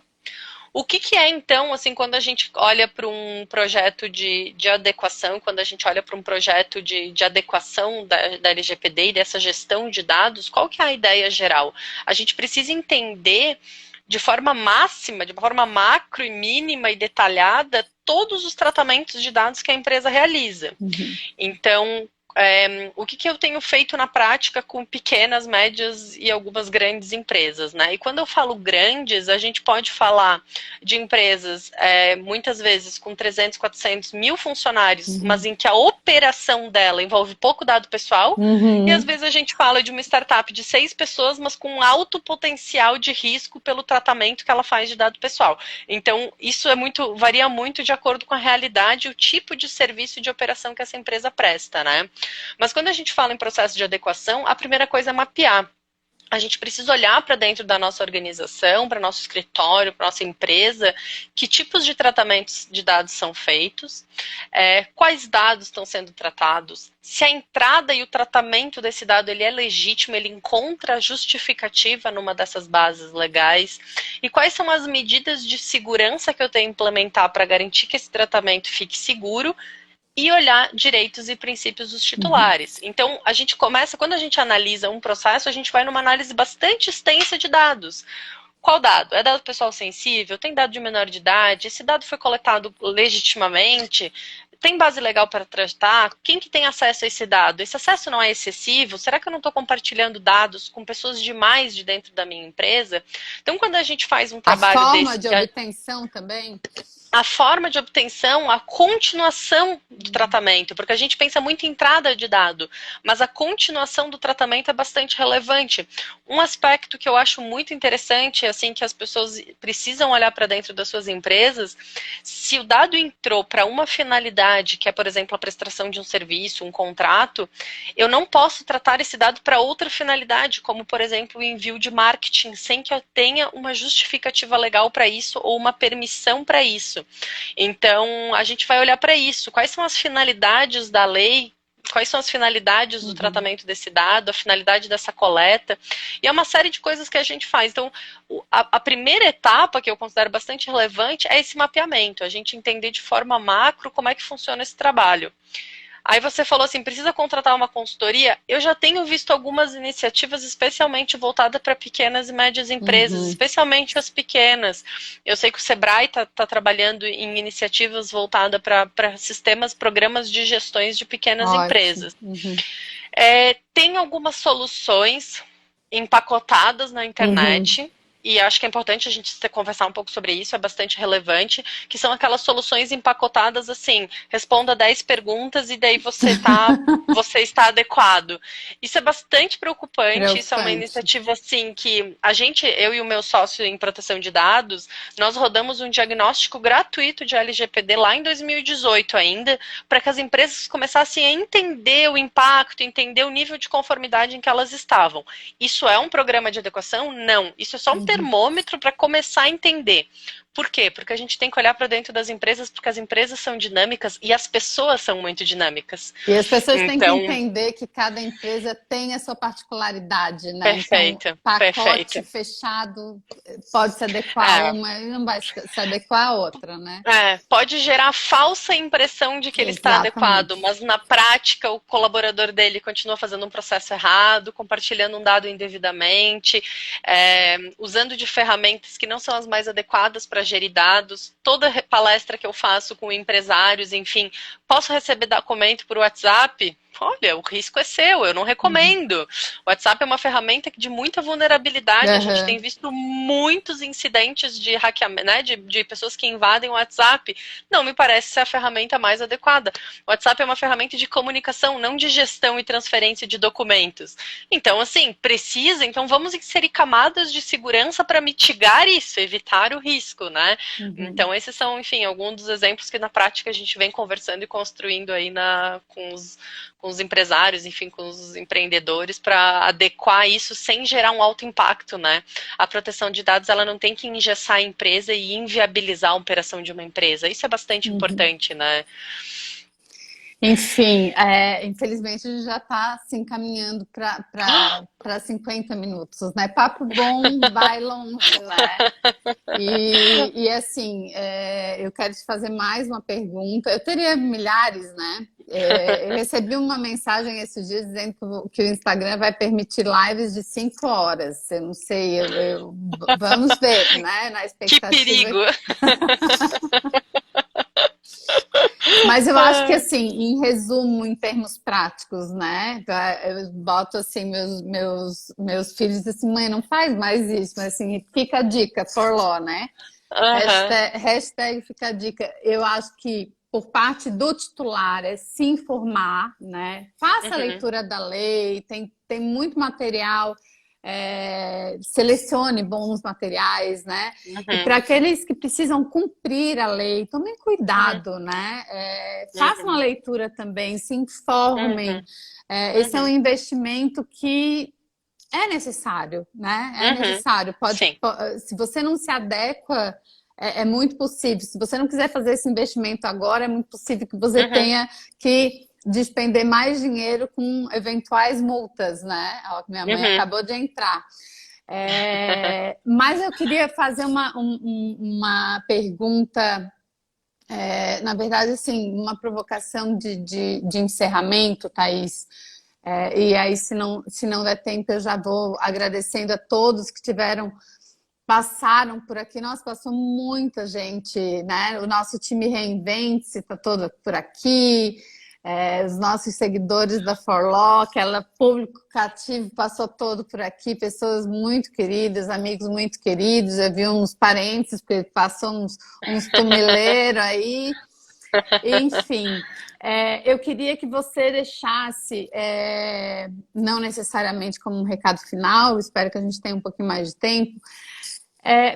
O que é, então, assim, quando a gente olha para um projeto de adequação, quando a gente olha para um projeto de adequação da LGPD e dessa gestão de dados, qual que é a ideia geral? A gente precisa entender de forma máxima, de forma macro e mínima e detalhada, todos os tratamentos de dados que a empresa realiza. Então, o que eu tenho feito na prática com pequenas, médias e algumas grandes empresas, né? E quando eu falo grandes, a gente pode falar de empresas, muitas vezes com 300, 400 mil funcionários, mas em que a operação dela envolve pouco dado pessoal, e às vezes a gente fala de uma startup de 6 pessoas, mas com alto potencial de risco pelo tratamento que ela faz de dado pessoal. Então, isso varia muito de acordo com a realidade e o tipo de serviço de operação que essa empresa presta, né? Mas quando a gente fala em processo de adequação, a primeira coisa é mapear. A gente precisa olhar para dentro da nossa organização, para nosso escritório, para nossa empresa, que tipos de tratamentos de dados são feitos, quais dados estão sendo tratados, se a entrada e o tratamento desse dado ele é legítimo, ele encontra justificativa numa dessas bases legais, e quais são as medidas de segurança que eu tenho que implementar para garantir que esse tratamento fique seguro, e olhar direitos e princípios dos titulares. Então, a gente começa, quando a gente analisa um processo, a gente vai numa análise bastante extensa de dados. Qual dado? É dado pessoal sensível? Tem dado de menor de idade? Esse dado foi coletado legitimamente? tem base legal para tratar? Quem que tem acesso a esse dado? Esse acesso não é excessivo? Será que eu não estou compartilhando dados com pessoas demais de dentro da minha empresa? Então, quando a gente faz um trabalho A forma desse... de obtenção também? A forma de obtenção, a continuação do tratamento, porque a gente pensa muito em entrada de dado, mas a continuação do tratamento é bastante relevante. Um aspecto que eu acho muito interessante, assim, que as pessoas precisam olhar para dentro das suas empresas, se o dado entrou para uma finalidade, que é, por exemplo, a prestação de um serviço, um contrato, eu não posso tratar esse dado para outra finalidade, como, por exemplo, o envio de marketing, sem que eu tenha uma justificativa legal para isso ou uma permissão para isso. Então, a gente vai olhar para isso. Quais são as finalidades da lei? Quais são as finalidades do tratamento desse dado, a finalidade dessa coleta? E é uma série de coisas que a gente faz. Então, a primeira etapa, que eu considero bastante relevante, é esse mapeamento. A gente entender de forma macro como é que funciona esse trabalho. Aí você falou assim, precisa contratar uma consultoria? Eu já tenho visto algumas iniciativas especialmente voltadas para pequenas e médias empresas, especialmente as pequenas. Eu sei que o Sebrae está trabalhando em iniciativas voltadas para sistemas, programas de gestões de pequenas empresas. Tem algumas soluções empacotadas na internet, e acho que é importante a gente conversar um pouco sobre isso, é bastante relevante, que são aquelas soluções empacotadas assim, responda 10 perguntas e daí você está adequado. Isso é bastante preocupante, isso é uma iniciativa assim que eu e o meu sócio em proteção de dados, nós rodamos um diagnóstico gratuito de LGPD lá em 2018 ainda, para que as empresas começassem a entender o impacto, entender o nível de conformidade em que elas estavam. Isso é um programa de adequação? Não. Isso é só um termômetro para começar a entender. Por quê? Porque a gente tem que olhar para dentro das empresas, porque as empresas são dinâmicas e as pessoas são muito dinâmicas. E as pessoas têm que entender que cada empresa tem a sua particularidade, né? Perfeito, então, pacote fechado pode se adequar a uma e não vai se adequar a outra, né? Pode gerar a falsa impressão de que ele está adequado, mas na prática o colaborador dele continua fazendo um processo errado, compartilhando um dado indevidamente, usando de ferramentas que não são as mais adequadas para gerir dados. Toda palestra que eu faço com empresários, enfim, posso receber documento por WhatsApp? Olha, o risco é seu, eu não recomendo. O WhatsApp é uma ferramenta de muita vulnerabilidade, a gente tem visto muitos incidentes de hackeamento, né, de pessoas que invadem o WhatsApp. Não me parece ser a ferramenta mais adequada. O WhatsApp é uma ferramenta de comunicação, não de gestão e transferência de documentos. Então, assim, então vamos inserir camadas de segurança para mitigar isso, evitar o risco, né? Então, esses são, enfim, alguns dos exemplos que na prática a gente vem conversando e construindo aí com os empresários, enfim, com os empreendedores, para adequar isso sem gerar um alto impacto, né? A proteção de dados, ela não tem que engessar a empresa e inviabilizar a operação de uma empresa. Isso é bastante importante, né? Enfim, infelizmente a gente já está assim, caminhando para 50 minutos, né? Papo bom, vai longe, né? E assim, eu quero te fazer mais uma pergunta. Eu teria milhares, né? Eu recebi uma mensagem esses dias dizendo que o Instagram vai permitir lives de 5 horas. Eu não sei, vamos ver, né? Na expectativa. Que perigo! Mas eu acho que, assim, em resumo, em termos práticos, né? Eu boto, assim, meus filhos dizem assim, mãe, não faz mais isso. Mas, assim, fica a dica, Forló, né? Hashtag fica a dica. Eu acho que, por parte do titular, é se informar, né? Faça a leitura da lei, tem muito material. Selecione bons materiais, né? E para aqueles que precisam cumprir a lei, tomem cuidado, né? Façam a leitura também, se informem. Esse é um investimento que é necessário, né? É necessário. Se você não se adequa, é muito possível. Se você não quiser fazer esse investimento agora, é muito possível que você tenha que despender mais dinheiro com eventuais multas, né? Ó, minha mãe acabou de entrar. Mas eu queria fazer uma pergunta, na verdade, assim, uma provocação de encerramento, Thaís. E aí, se não der tempo, eu já vou agradecendo a todos que tiveram passaram por aqui. Nossa, passou muita gente, né? O nosso time Reinvente está todo por aqui. Os nossos seguidores da Forló, aquela público cativo passou todo por aqui, pessoas muito queridas, amigos muito queridos, já vi uns parentes, porque passou uns tumileiros aí, enfim. Eu queria que você deixasse, não necessariamente como um recado final, espero que a gente tenha um pouquinho mais de tempo,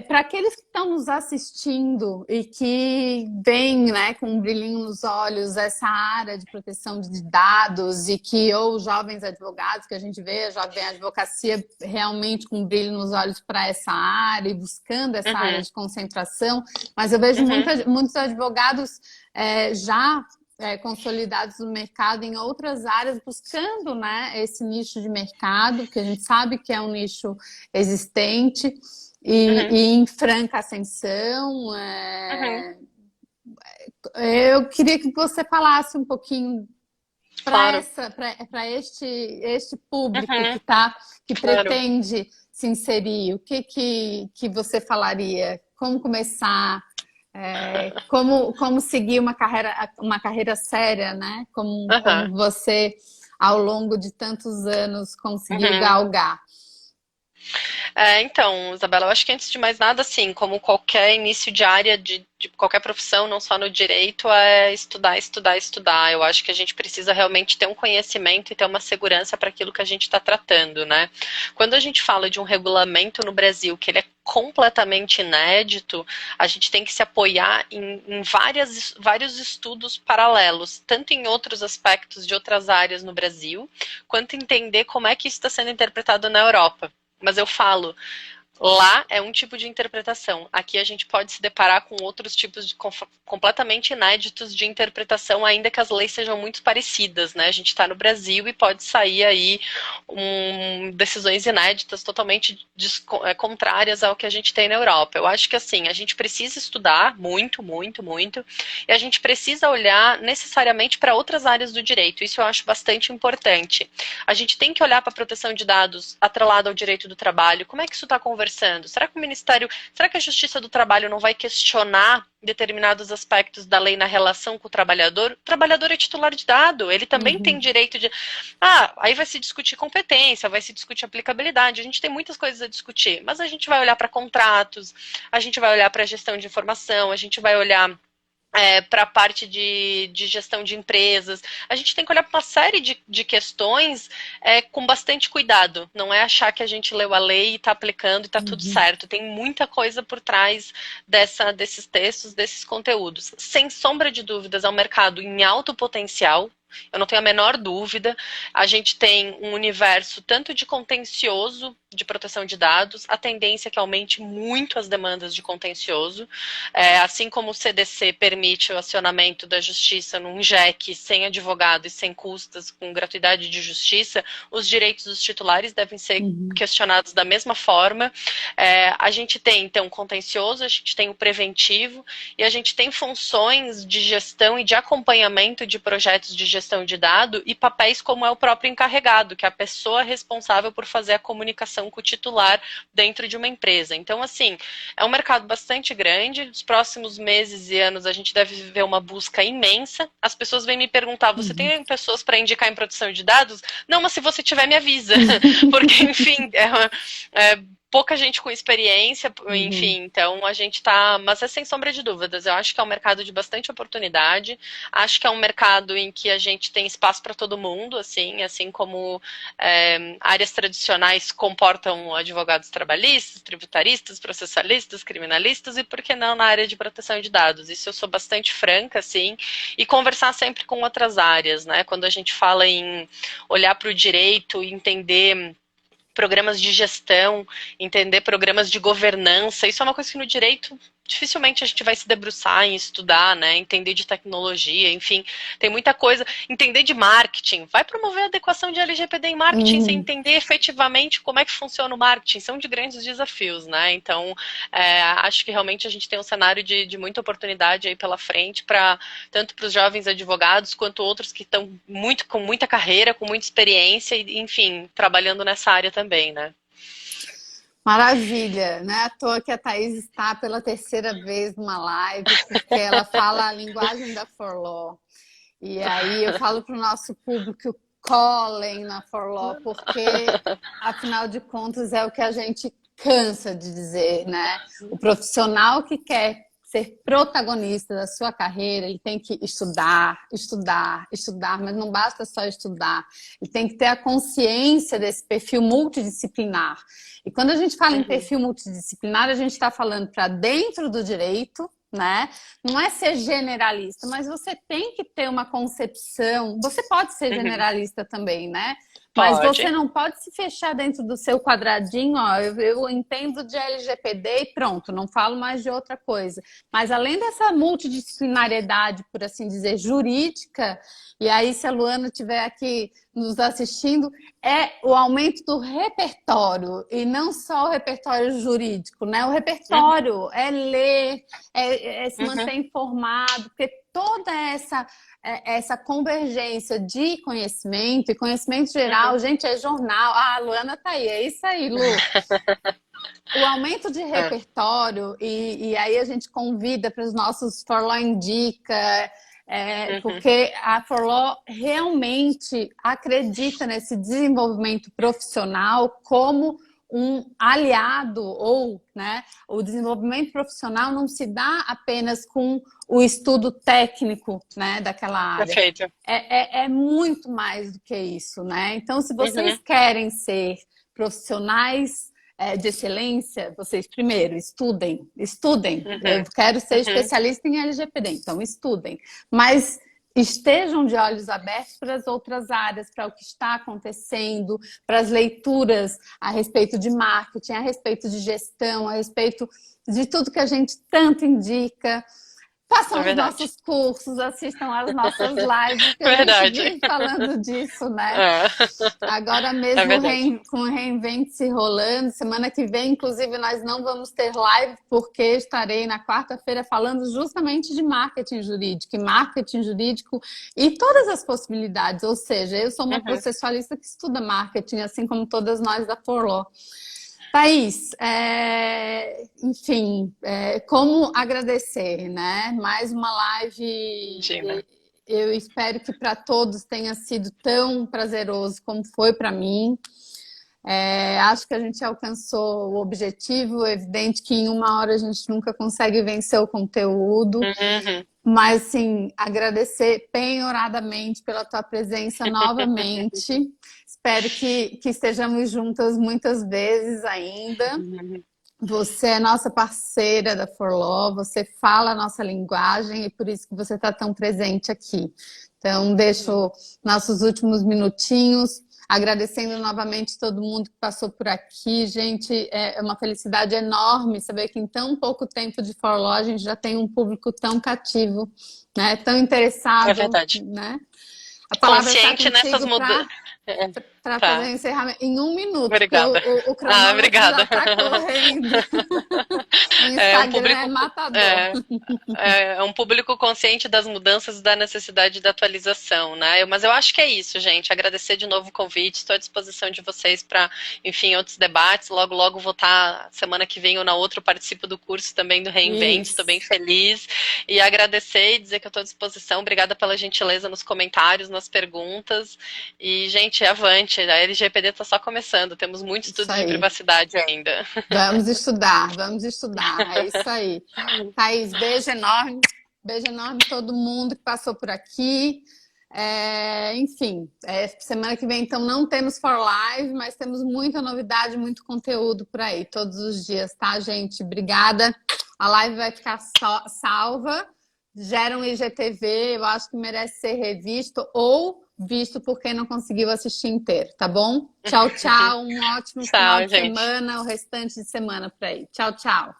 para aqueles que estão nos assistindo e que veem, né, com um brilhinho nos olhos essa área de proteção de dados e que, ou jovens advogados, que a gente vê a jovem advocacia realmente com um brilho nos olhos para essa área e buscando essa área de concentração, mas eu vejo muitos advogados já consolidados no mercado em outras áreas, buscando, né, esse nicho de mercado, que a gente sabe que é um nicho existente, e em franca ascensão. Eu queria que você falasse um pouquinho para este público que pretende se inserir. O que você falaria? Como começar? Como seguir uma carreira séria, né? Como você, ao longo de tantos anos, conseguiu galgar? Então, Isabela, eu acho que antes de mais nada, assim, como qualquer início de área de qualquer profissão, não só no direito, é estudar, estudar, estudar. Eu acho que a gente precisa realmente ter um conhecimento e ter uma segurança para aquilo que a gente está tratando, né? Quando a gente fala de um regulamento no Brasil que ele é completamente inédito, a gente tem que se apoiar em vários estudos paralelos, tanto em outros aspectos de outras áreas no Brasil, quanto entender como é que isso está sendo interpretado na Europa. Mas eu falo, lá é um tipo de interpretação. Aqui a gente pode se deparar com outros tipos de completamente inéditos de interpretação, ainda que as leis sejam muito parecidas, né? A gente está no Brasil e pode sair aí decisões inéditas totalmente contrárias ao que a gente tem na Europa. Eu acho que assim, a gente precisa estudar muito, muito, muito, e a gente precisa olhar necessariamente para outras áreas do direito. Isso eu acho bastante importante. A gente tem que olhar para a proteção de dados atrelada ao direito do trabalho. Como é que isso está conversando? Será que a Justiça do Trabalho não vai questionar determinados aspectos da lei na relação com o trabalhador? O trabalhador é titular de dado, ele também tem direito de... aí vai se discutir competência, vai se discutir aplicabilidade, a gente tem muitas coisas a discutir, mas a gente vai olhar para contratos, a gente vai olhar para a gestão de informação, a gente vai olhar para a parte de gestão de empresas. A gente tem que olhar para uma série de questões com bastante cuidado. Não é achar que a gente leu a lei e está aplicando e está tudo certo. Tem muita coisa por trás desses textos, desses conteúdos. Sem sombra de dúvidas, é um mercado em alto potencial. Eu não tenho a menor dúvida. A gente tem um universo tanto de contencioso, de proteção de dados, a tendência é que aumente muito as demandas de contencioso. Assim como o CDC permite o acionamento da justiça num JEC sem advogado e sem custas, com gratuidade de justiça, os direitos dos titulares devem ser questionados da mesma forma. A gente tem, então, o contencioso, a gente tem o preventivo e a gente tem funções de gestão e de acompanhamento de projetos de gestão de dado e papéis como é o próprio encarregado, que é a pessoa responsável por fazer a comunicação com o titular dentro de uma empresa. Então, assim, é um mercado bastante grande. Nos próximos meses e anos a gente deve ver uma busca imensa. As pessoas vêm me perguntar, você tem pessoas para indicar em produção de dados? Não, mas se você tiver, me avisa. Porque, enfim, pouca gente com experiência, enfim, então a gente tá, mas sem sombra de dúvidas, eu acho que é um mercado de bastante oportunidade, acho que é um mercado em que a gente tem espaço para todo mundo, assim como áreas tradicionais comportam advogados trabalhistas, tributaristas, processalistas, criminalistas, e por que não na área de proteção de dados? Isso eu sou bastante franca, assim, e conversar sempre com outras áreas, né, quando a gente fala em olhar para o direito e entender programas de gestão, entender programas de governança, isso é uma coisa que no direito dificilmente a gente vai se debruçar em estudar, né? Entender de tecnologia, enfim, tem muita coisa. Entender de marketing, vai promover a adequação de LGPD em marketing sem entender efetivamente como é que funciona o marketing, são de grandes desafios, né? Então, acho que realmente a gente tem um cenário de muita oportunidade aí pela frente, tanto para os jovens advogados, quanto outros que estão com muita carreira, com muita experiência, e, enfim, trabalhando nessa área também, né? Maravilha, não é à toa que a Thaís está pela terceira vez numa live, porque ela fala a linguagem da Forló. E aí eu falo para o nosso público, colhem na Forló, porque, afinal de contas, é o que a gente cansa de dizer, né? O profissional que quer ser protagonista da sua carreira, ele tem que estudar, estudar, estudar, mas não basta só estudar. Ele tem que ter a consciência desse perfil multidisciplinar. E quando a gente fala em perfil multidisciplinar, a gente está falando para dentro do direito, né? Não é ser generalista, mas você tem que ter uma concepção. Você pode ser generalista também, né? Mas Pode. você não pode se fechar dentro do seu quadradinho, ó, eu entendo de LGPD e pronto, não falo mais de outra coisa. Mas além dessa multidisciplinariedade, por assim dizer, jurídica, e aí se a Luana estiver aqui nos assistindo, é o aumento do repertório, e não só o repertório jurídico, né? O repertório é ler, é se manter informado, porque toda essa convergência de conhecimento, e conhecimento geral, gente, é jornal. Ah, a Luana tá aí, é isso aí, Lu. O aumento de repertório, e aí a gente convida para os nossos Forló Indica, porque a Forló realmente acredita nesse desenvolvimento profissional como um aliado, ou, né, o desenvolvimento profissional não se dá apenas com o estudo técnico, né, daquela área. Perfeito. É muito mais do que isso, né? Então, se vocês querem ser profissionais de excelência, vocês primeiro estudem. Eu quero ser especialista em LGPD, então estudem. Mas estejam de olhos abertos para as outras áreas, para o que está acontecendo, para as leituras a respeito de marketing, a respeito de gestão, a respeito de tudo que a gente tanto indica. Façam os nossos cursos, assistam às nossas lives, que a gente vive falando disso, né? Agora mesmo com o Reinvente-se rolando, semana que vem, inclusive, nós não vamos ter live, porque estarei na quarta-feira falando justamente de marketing jurídico e todas as possibilidades. Ou seja, eu sou uma processualista que estuda marketing, assim como todas nós da Forló. Thaís, enfim, como agradecer, né? Mais uma live. Eu espero que para todos tenha sido tão prazeroso como foi para mim. Acho que a gente alcançou o objetivo. É evidente que em uma hora a gente nunca consegue vencer o conteúdo. Mas, assim, agradecer penhoradamente pela tua presença novamente. Espero que estejamos juntas muitas vezes ainda. Você é nossa parceira da Forló, você fala a nossa linguagem e por isso que você está tão presente aqui. Então, deixo nossos últimos minutinhos, agradecendo novamente todo mundo que passou por aqui. Gente, é uma felicidade enorme saber que em tão pouco tempo de Forló a gente já tem um público tão cativo, né? Tão interessado. É verdade. Né? A palavra consciente nessas mudanças. Para fazer o encerramento em 1 minuto. Obrigada. O cronômetro já está correndo. O Instagram é matador. É um público consciente das mudanças e da necessidade da atualização, né? Mas eu acho que é isso, gente. Agradecer de novo o convite. Estou à disposição de vocês para, enfim, outros debates. Logo, logo vou estar, semana que vem ou na outra, eu participo do curso também do Reinvente. Estou bem feliz. E agradecer e dizer que eu estou à disposição. Obrigada pela gentileza nos comentários, nas perguntas. E, gente, avante. A LGPD está só começando. Temos muitos estudos de privacidade ainda. Vamos estudar. É isso aí. Thaís, beijo enorme a todo mundo que passou por aqui. Enfim, semana que vem, então, não temos For Live, mas temos muita novidade, muito conteúdo por aí, todos os dias, tá, gente? Obrigada. A live vai ficar salva. Gera um IGTV, eu acho que merece ser revisto ou visto por quem não conseguiu assistir inteiro, tá bom? Tchau, tchau. Um ótimo final de semana, o restante de semana por aí. Tchau, tchau.